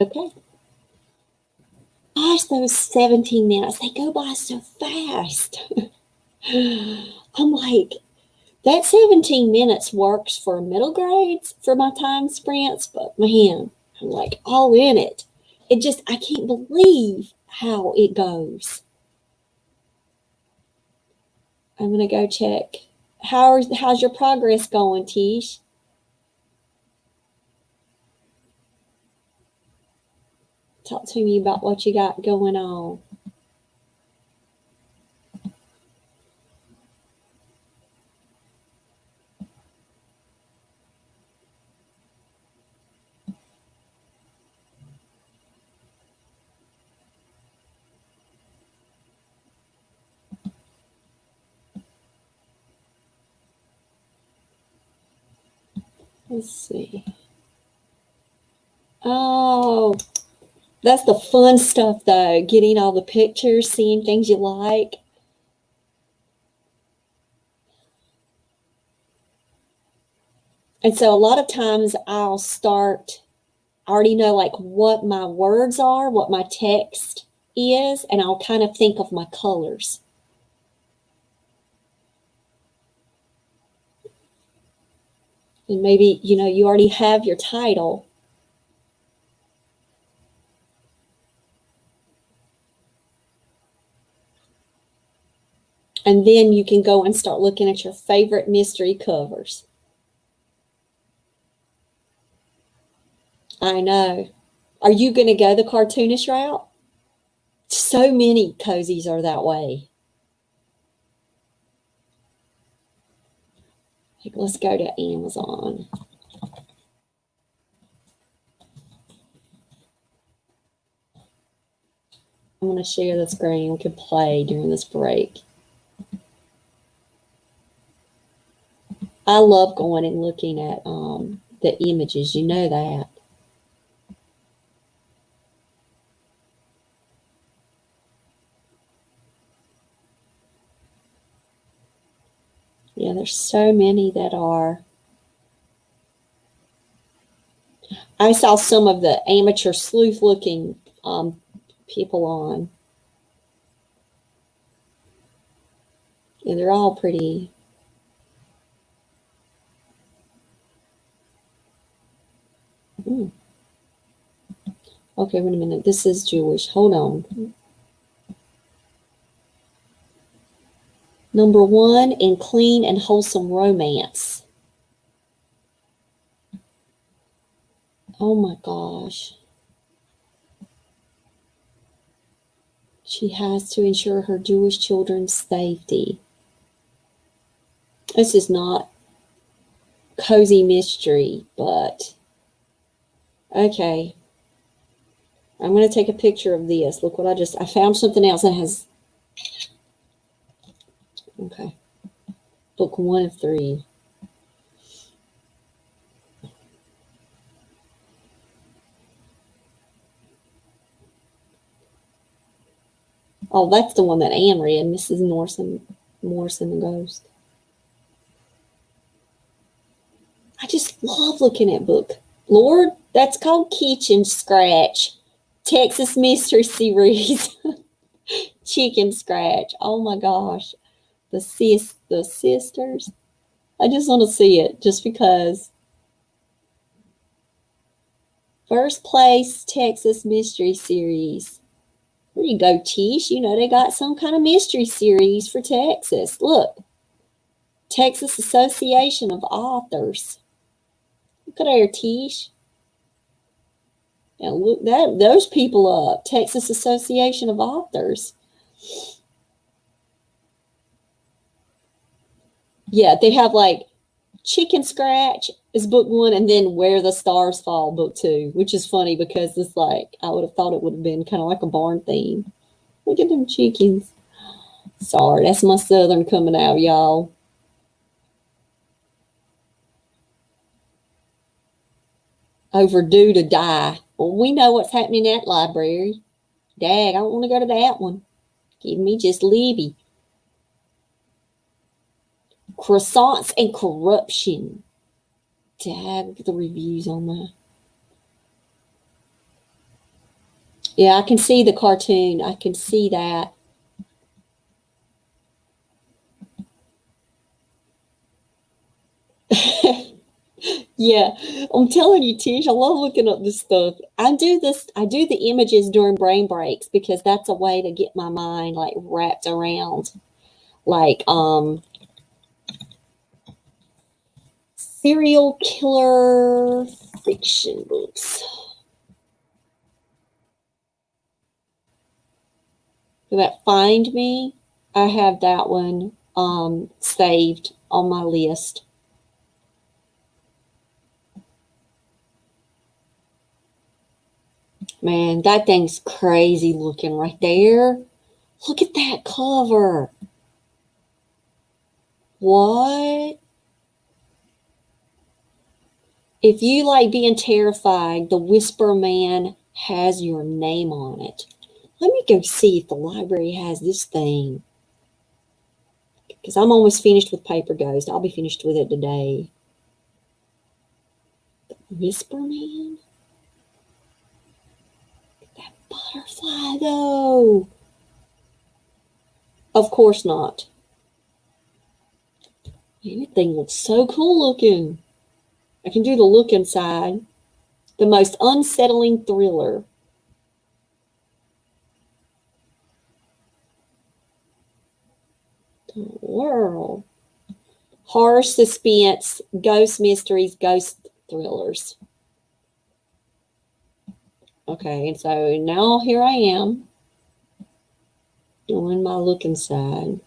Okay. Gosh, those 17 minutes, they go by so fast. I'm like, that 17 minutes works for middle grades for my time sprints, but man, I'm like all in it. It just, I can't believe how it goes. I'm going to go check. How's your progress going, Tish? Talk to me about what you got going on. Let's see. Oh, that's the fun stuff, though. Getting all the pictures, seeing things you like. And so a lot of times I'll start, I already know like what my words are, what my text is, and I'll kind of think of my colors. And maybe, you already have your title. And then you can go and start looking at your favorite mystery covers. I know. Are you going to go the cartoonish route? So many cozies are that way. Let's go to Amazon. I'm going to share the screen. We can play during this break. I love going and looking at the images. You know that. Yeah, there's so many that are. I saw some of the amateur sleuth looking people on. Yeah, they're all pretty. Okay, wait a minute. This is Jewish. Hold on. Number 1, in clean and wholesome romance. Oh my gosh. She has to ensure her Jewish children's safety. This is not cozy mystery, but okay. I'm going to take a picture of this. Look what I found something else that has, okay. Book 1 of 3. Oh, that's the one that Anne read, Mrs. Morrison the Ghost. I just love looking at book. Lord, that's called Kitchen Scratch. Texas Mystery Series. Chicken Scratch. Oh my gosh. The sisters. I just want to see it just because. First place Texas Mystery Series. There you go, Tish. They got some kind of mystery series for Texas. Look. Texas Association of Authors. Look at there, Tish. And look those people up. Texas Association of Authors. Yeah, they have like Chicken Scratch is book 1, and then Where the Stars Fall, book 2, which is funny because it's like, I would have thought it would have been kind of like a barn theme. Look at them chickens. Sorry, that's my Southern coming out, y'all. Overdue to die. Well, we know what's happening in that library. Dag, I don't want to go to that one. Give me just Libby. Croissants and Corruption. Dag, look at the reviews on that. Yeah, I can see the cartoon. I can see that. Yeah, I'm telling you, Tish, I love looking up this stuff. I do the images during brain breaks because that's a way to get my mind like wrapped around like serial killer fiction books. So that Find Me, I have that one saved on my list. Man, that thing's crazy looking right there. Look at that cover. What? If you like being terrified, the Whisper Man has your name on it. Let me go see if the library has this thing. Because I'm almost finished with Paper Ghost. I'll be finished with it today. The Whisper Man? That butterfly, though. Of course not. Man, that thing looks so cool looking. I can do the look inside. The most unsettling thriller. The world. Horror, suspense, ghost mysteries, ghost thrillers. Okay, and so now here I am doing my look inside.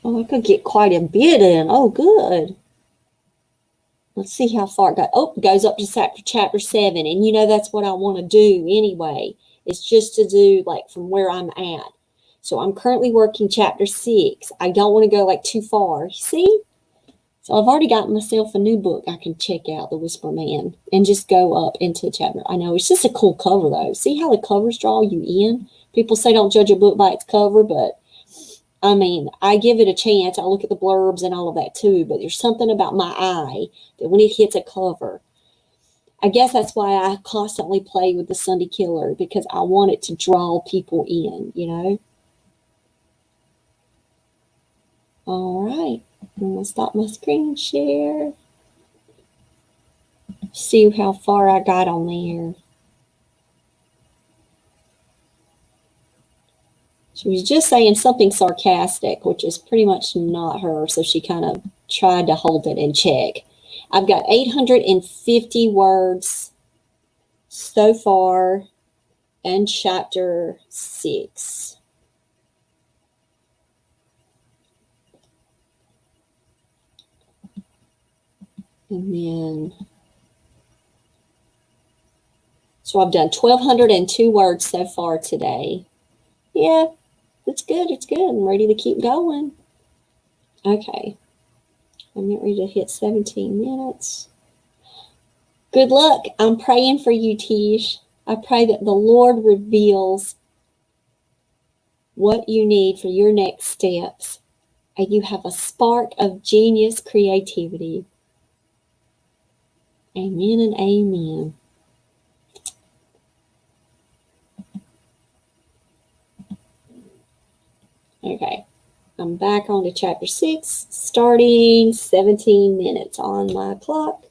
Oh, I could get quite a bit in. Oh, good. Let's see how far it goes. Oh, it goes up to chapter 7. And you know, that's what I want to do anyway. It's just to do like from where I'm at. So I'm currently working chapter 6. I don't want to go like too far. See? So I've already got myself a new book I can check out, The Whisper Man, and just go up into chapter. I know, it's just a cool cover though. See how the covers draw you in? People say don't judge a book by its cover, but I mean, I give it a chance. I look at the blurbs and all of that too, but there's something about my eye that when it hits a cover, I guess that's why I constantly play with the Sunday Killer, because I want it to draw people in, you know? All right. I'm going to stop my screen share. See how far I got on there. She was just saying something sarcastic, which is pretty much not her, so she kind of tried to hold it in check. I've got 850 words so far in chapter 6. And then, so I've done 1,202 words so far today. Yeah, it's good. It's good. I'm ready to keep going. Okay. I'm not ready to hit 17 minutes. Good luck. I'm praying for you, Tish. I pray that the Lord reveals what you need for your next steps, and you have a spark of genius creativity. Amen and amen. Okay, I'm back on to chapter 6, starting 17 minutes on my clock.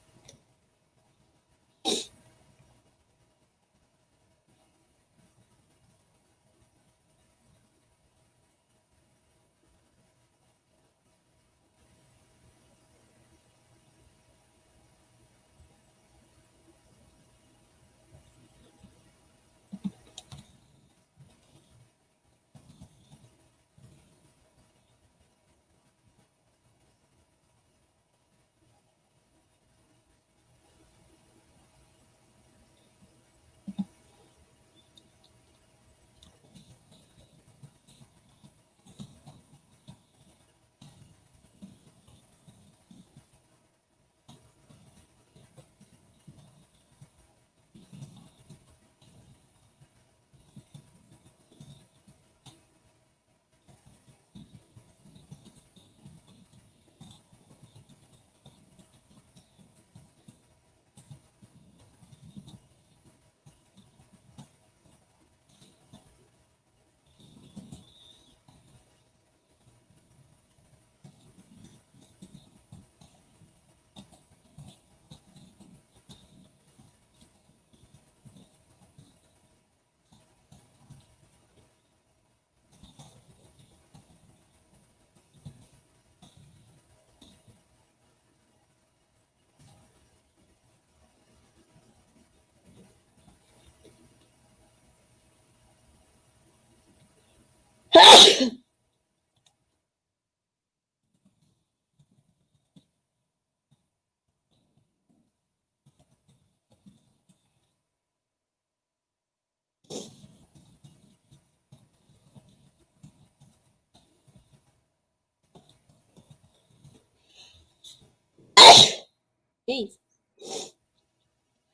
Jeez,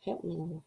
help me, Lord.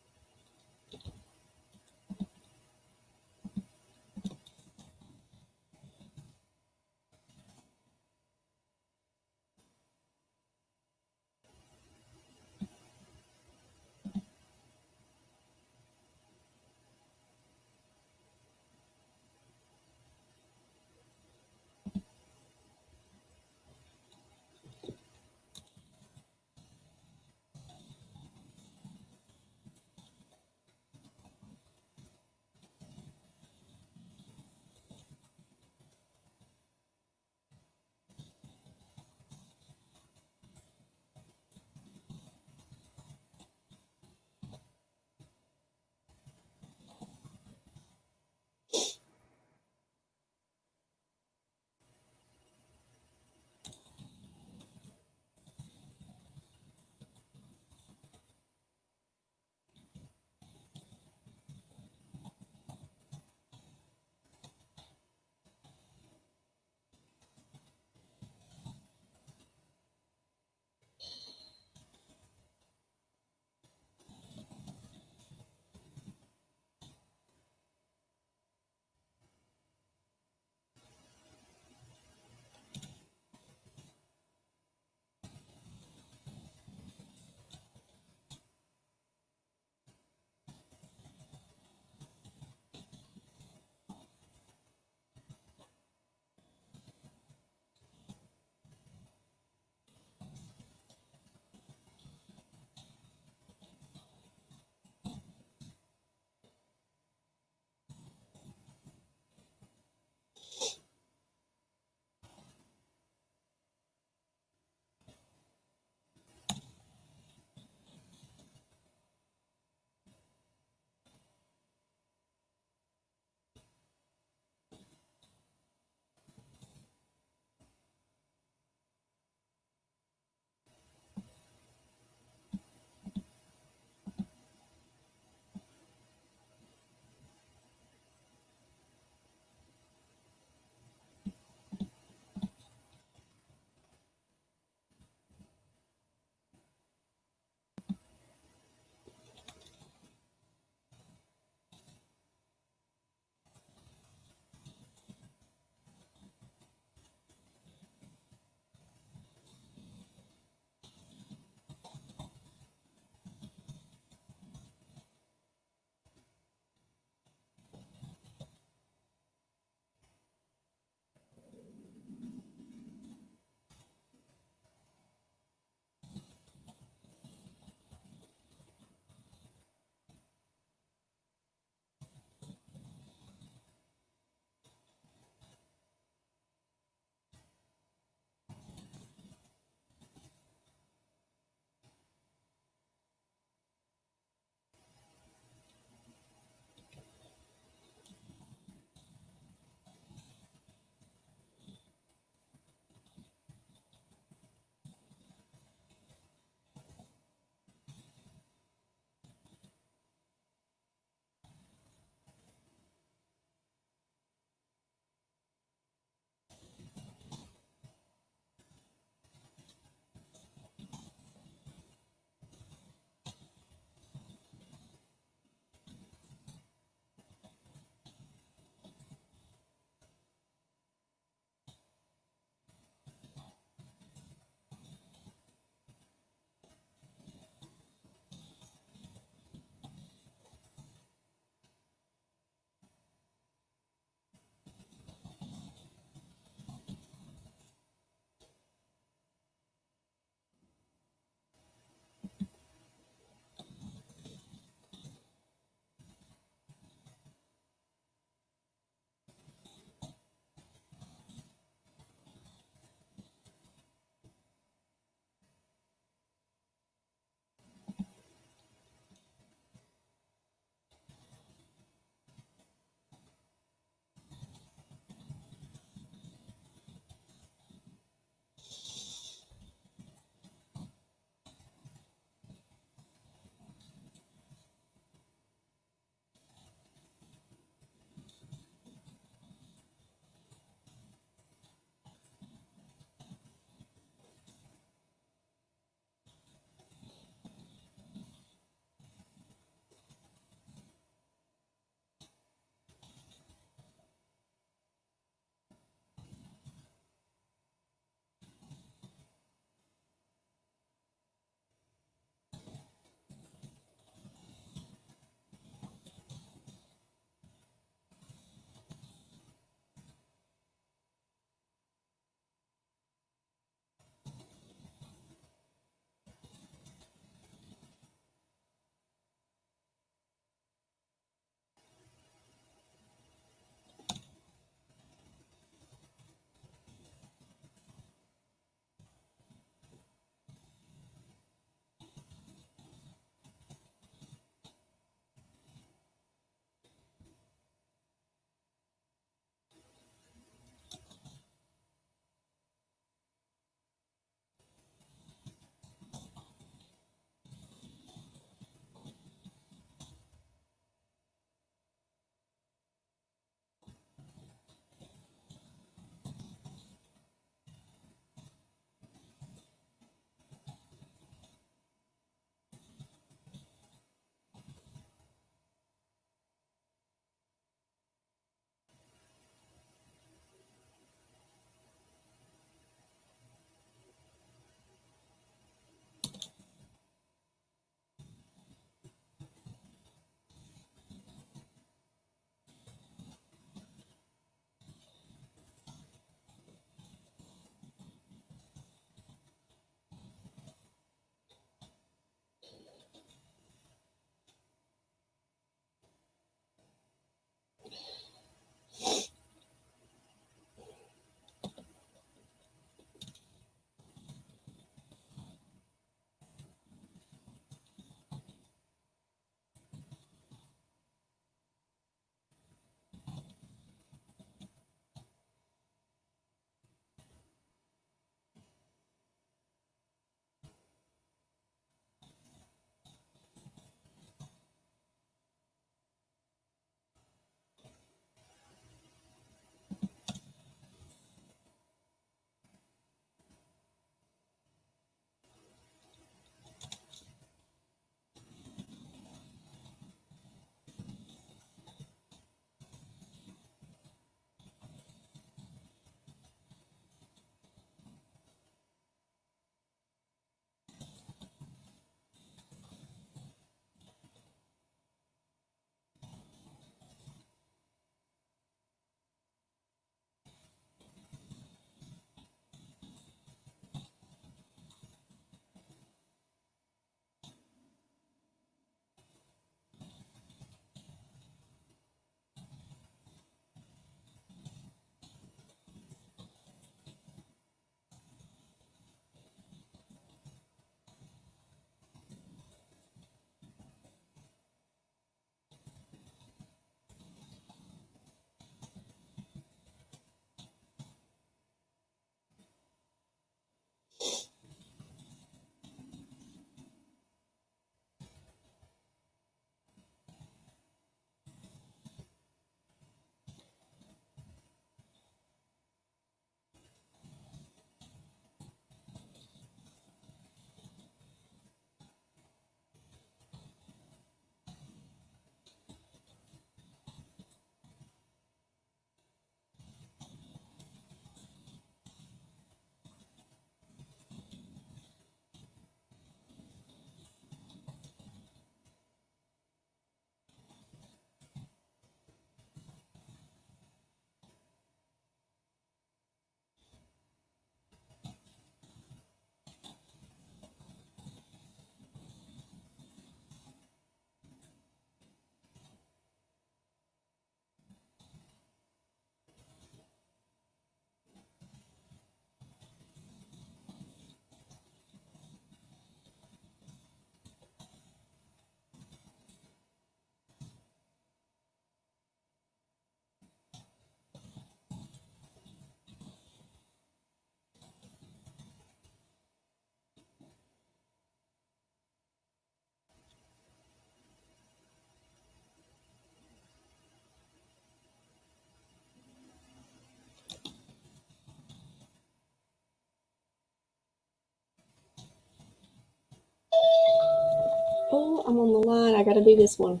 I'm on the line. I got to do this one.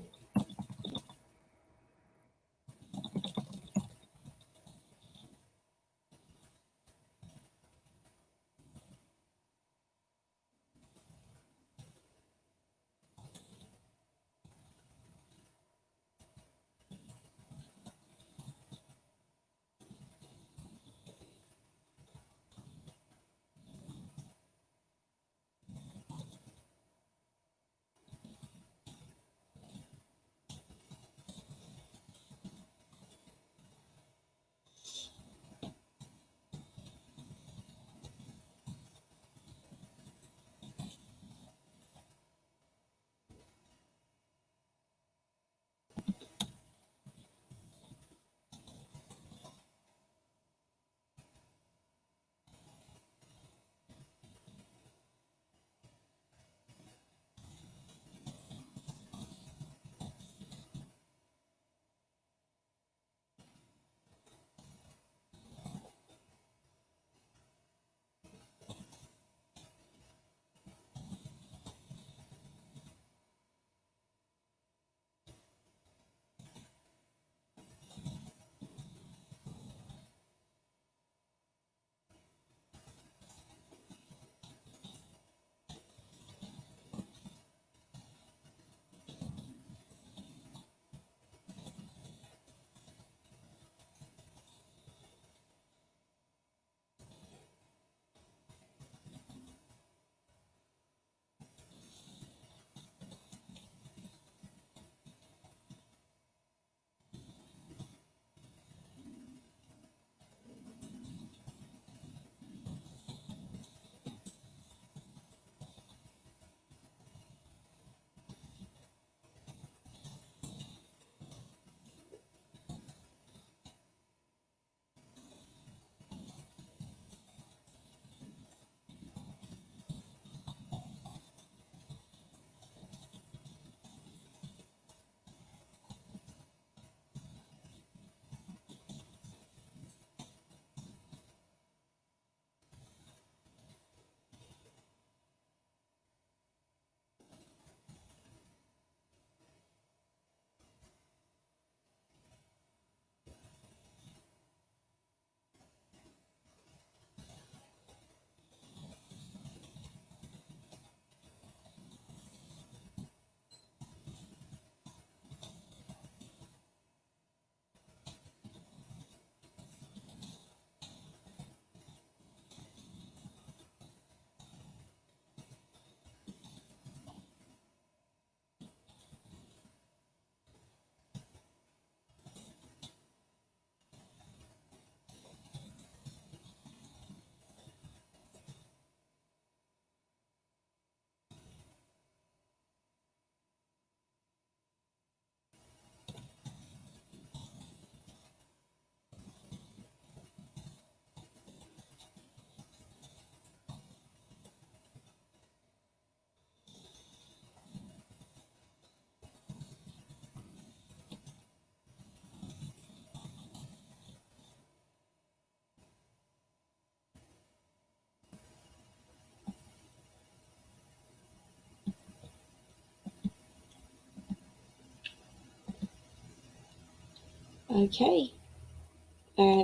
Okay.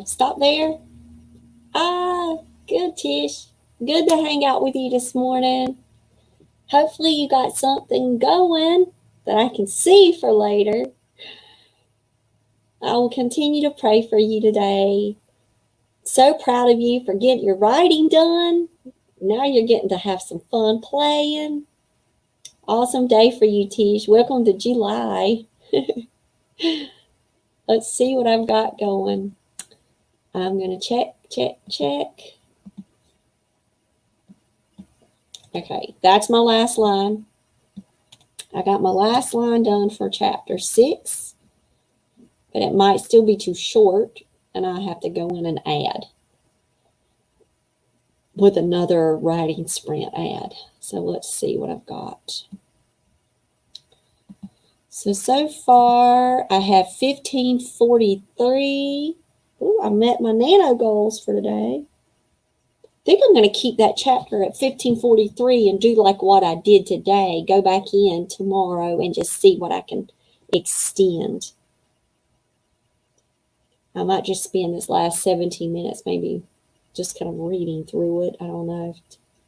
Stop there. Ah, good, Tish. Good to hang out with you this morning. Hopefully you got something going that I can see for later. I will continue to pray for you today. So proud of you for getting your writing done. Now you're getting to have some fun playing. Awesome day for you, Tish. Welcome to July. Let's see what I've got going. I'm going to check. Okay, that's my last line. I got my last line done for chapter 6, but it might still be too short, and I have to go in and add with another writing sprint add. So let's see what I've got. So far I have 1543. Ooh, I met my nano goals for today. think I'm going to keep that chapter at 1543 and do like what I did today. Go back in tomorrow and just see what I can extend. I might just spend this last 17 minutes maybe just kind of reading through it. I don't know.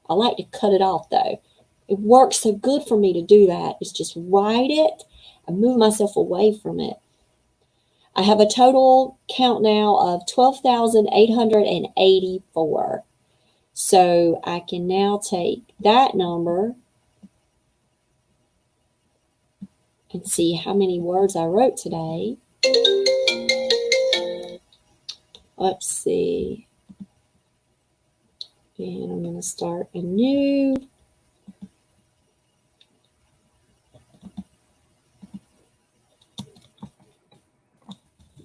I like to cut it off though. It works so good for me to do that. It's just write it and move myself away from it. I have a total count now of 12,884. So I can now take that number and see how many words I wrote today. Let's see. And I'm going to start a new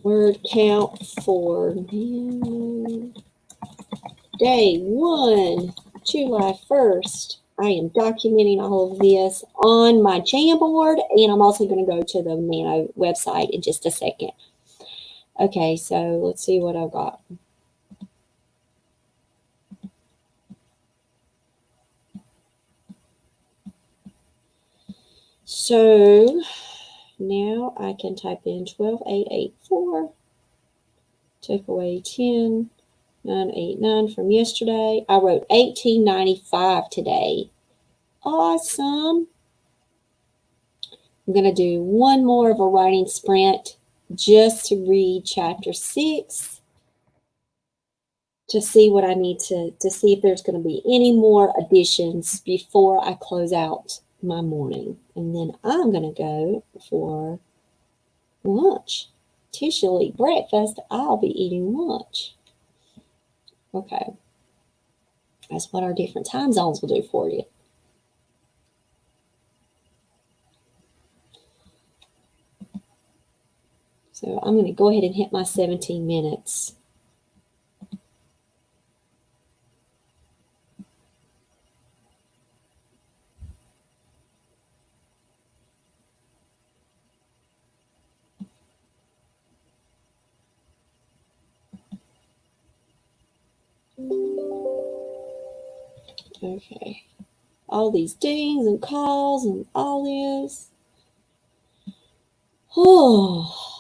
word count for day 1, July 1st. I am documenting all of this on my Jamboard, and I'm also going to go to the Nano website in just a second. Okay, so let's see what I've got. So now I can type in 12884, take away 10,989 from yesterday. I wrote 1895 today. Awesome. I'm going to do one more of a writing sprint just to read chapter 6 to see what I need to see if there's going to be any more additions before I close out my morning. And then I'm going to go for lunch. Tish will eat breakfast. I'll be eating lunch. Okay. That's what our different time zones will do for you. So I'm going to go ahead and hit my 17 minutes. Okay. All these dings and calls and all this. Oh.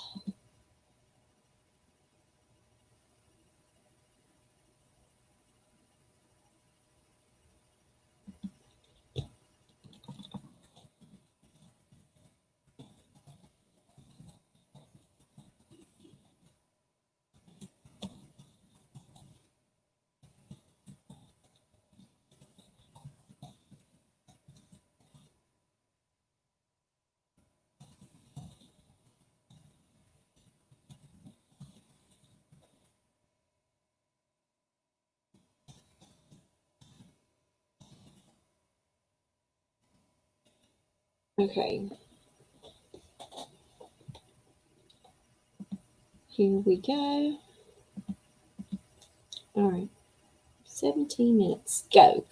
Okay. Here we go. All right. 17 minutes. Go.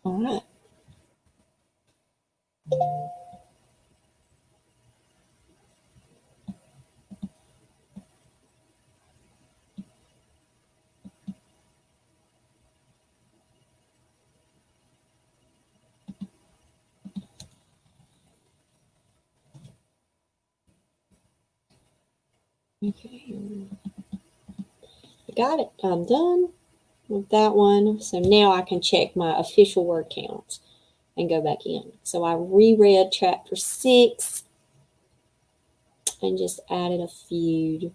All right. Okay. Got it. I'm done with that one. So now I can check my official word count and go back in. So I reread chapter 6 and just added a few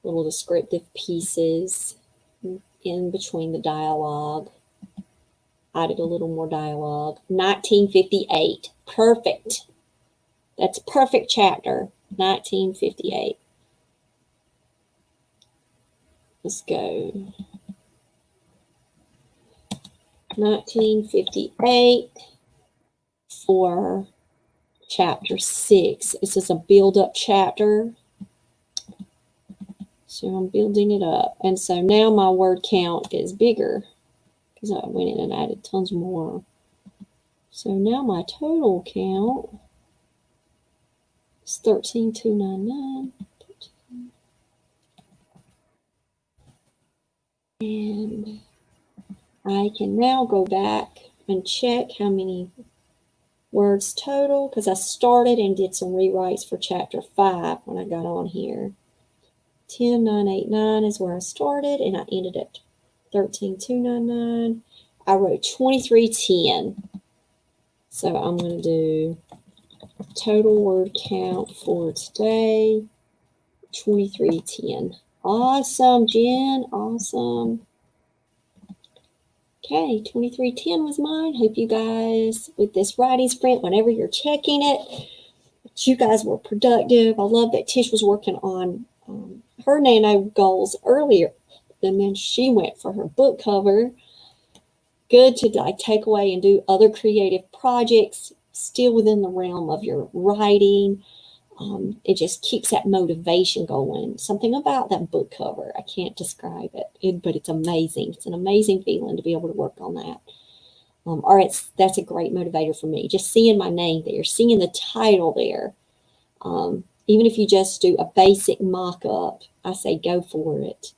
little descriptive pieces in between the dialogue. Added a little more dialogue. 1958. Perfect. That's a perfect chapter. 1958. Let's go. 1958 for chapter 6. This is a build-up chapter. So I'm building it up. And so now my word count is bigger because I went in and added tons more. So now my total count is 13,299. And I can now go back and check how many words total because I started and did some rewrites for chapter 5 when I got on here. 10,989 is where I started, and I ended at 13,299. I wrote 2310. So I'm going to do total word count for today, 2310. Awesome, Jen. Awesome. Okay, 2310 was mine. Hope you guys, with this writing sprint, whenever you're checking it, you guys were productive. I love that Tish was working on her nano goals earlier than then she went for her book cover. Good to like take away and do other creative projects still within the realm of your writing. It just keeps that motivation going. Something about that book cover, I can't describe it, but it's amazing. It's an amazing feeling to be able to work on that. That's a great motivator for me. Just seeing my name there, seeing the title there. Even if you just do a basic mock-up, I say go for it.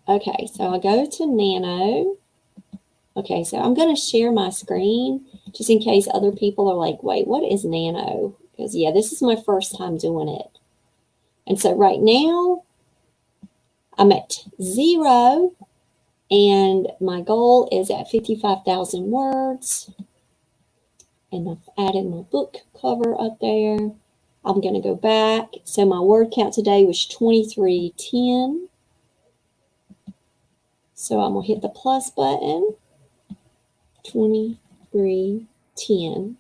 Okay, so I'll go to Nano. Okay, so I'm going to share my screen just in case other people are like, wait, what is Nano? Because, yeah, this is my first time doing it. And so right now, I'm at 0, and my goal is at 55,000 words. And I've added my book cover up there. I'm going to go back. So my word count today was 2310. So I'm going to hit the plus button. 2310.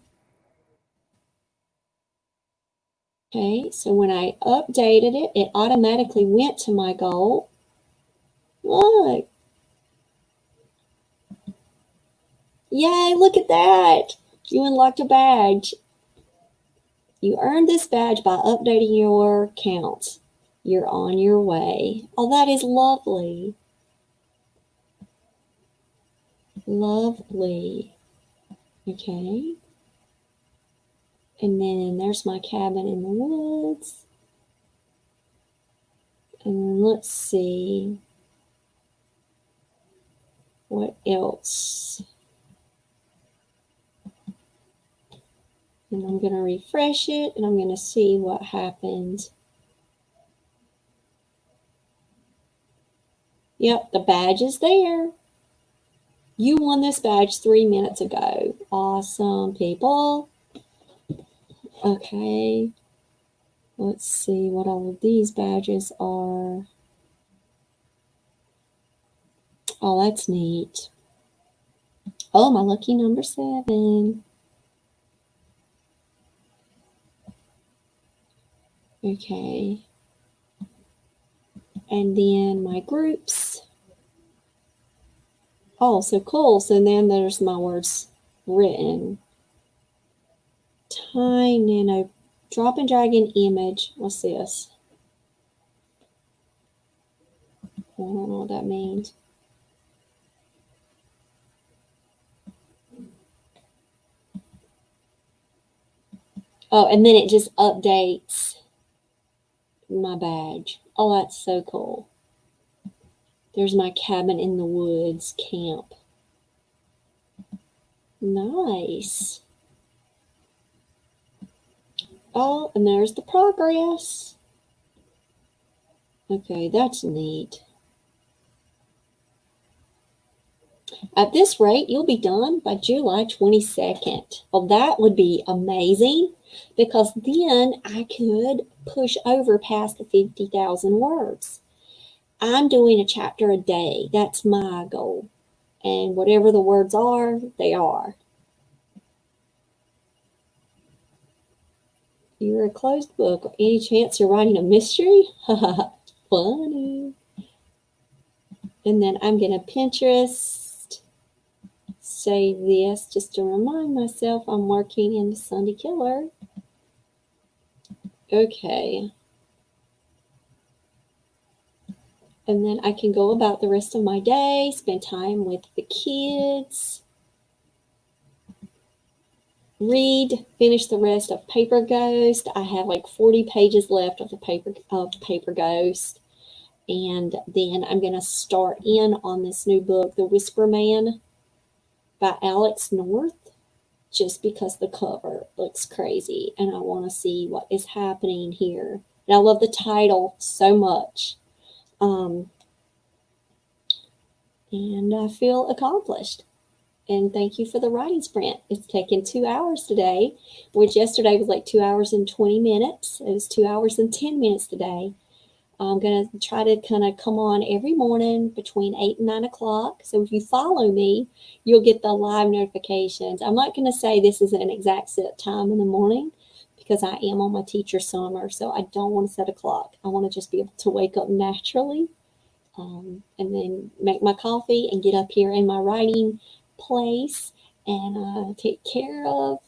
Okay, so when I updated it, it automatically went to my goal. Look. Yay, look at that. You unlocked a badge. You earned this badge by updating your count. You're on your way. Oh, that is lovely. Lovely. Okay. And then there's my cabin in the woods. And then let's see what else. And I'm going to refresh it, and I'm going to see what happens. Yep, the badge is there. You won this badge 3 minutes ago. Awesome, people. Okay. Let's see what all of these badges are. Oh, that's neat. Oh, my lucky number 7. Okay. And then my groups. Oh, so cool. So then there's my words written. Time Nano drop and drag an image. What's this? I don't know what that means. Oh, and then it just updates my badge. Oh, that's so cool. There's my cabin in the woods camp. Nice. Oh, and there's the progress. Okay, that's neat. At this rate, you'll be done by July 22nd. Well, that would be amazing because then I could push over past the 50,000 words. I'm doing a chapter a day. That's my goal. And whatever the words are, they are. You're a closed book. Any chance you're writing a mystery? Funny. And then I'm going to Pinterest, save this just to remind myself I'm working in the Sunday Killer. Okay. And then I can go about the rest of my day, spend time with the kids, read, finish the rest of Paper Ghost. I have like 40 pages left of the Paper Ghost. And then I'm going to start in on this new book, The Whisper Man by Alex North, just because the cover looks crazy and I want to see what is happening here. And I love the title so much. And I feel accomplished. And thank you for the writing sprint. It's taken 2 hours today, which yesterday was like 2 hours and 20 minutes. It was 2 hours and 10 minutes today. I'm going to try to kind of come on every morning between 8 and 9 o'clock. So if you follow me, you'll get the live notifications. I'm not going to say this is an exact set time in the morning because I am on my teacher summer. So I don't want to set a clock. I want to just be able to wake up naturally and then make my coffee and get up here in my writing place and take care of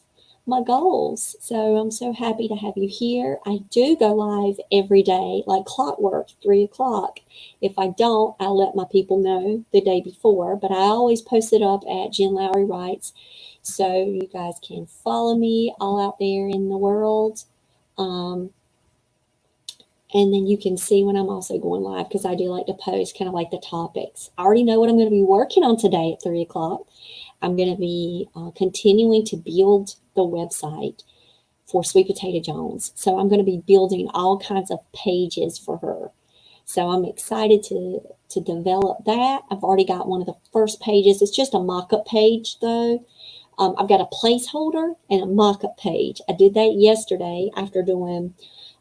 my goals. So I'm so happy to have you here. I do go live every day, like clockwork, 3 o'clock. If I don't, I'll let my people know the day before, but I always post it up at Jen Lowry Writes. So you guys can follow me all out there in the world. And then you can see when I'm also going live because I do like to post kind of like the topics. I already know what I'm going to be working on today at 3 o'clock. I'm going to be continuing to build the website for Sweet Potato Jones. So I'm going to be building all kinds of pages for her. So I'm excited to develop that. I've already got one of the first pages. It's just a mock-up page though. I've got a placeholder and a mock-up page. I did that yesterday after doing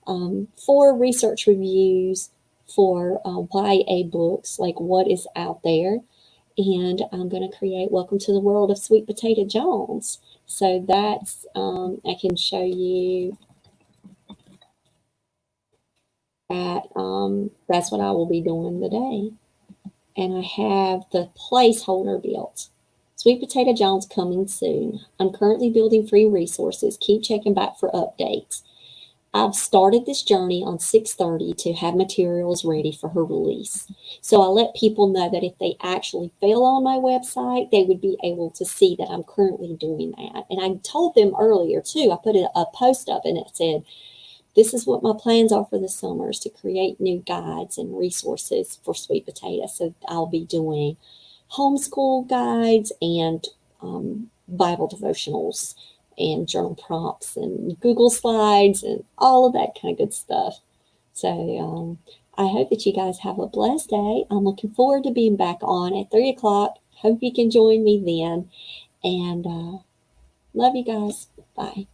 4 research reviews for YA books, like what is out there. And I'm going to create Welcome to the World of Sweet Potato Jones. So that's, I can show you that that's what I will be doing today. And I have the placeholder built. Sweet Potato Jones coming soon. I'm currently building free resources. Keep checking back for updates. I've started this journey on 6/30 to have materials ready for her release. So I let people know that if they actually fail on my website, they would be able to see that I'm currently doing that. And I told them earlier too, I put a post up and it said, this is what my plans are for the summer, is to create new guides and resources for Sweet Potato. So I'll be doing homeschool guides and Bible devotionals and journal prompts and Google Slides and all of that kind of good stuff. So I hope that you guys have a blessed day. I'm looking forward to being back on at 3 o'clock. Hope you can join me then. And love you guys. Bye.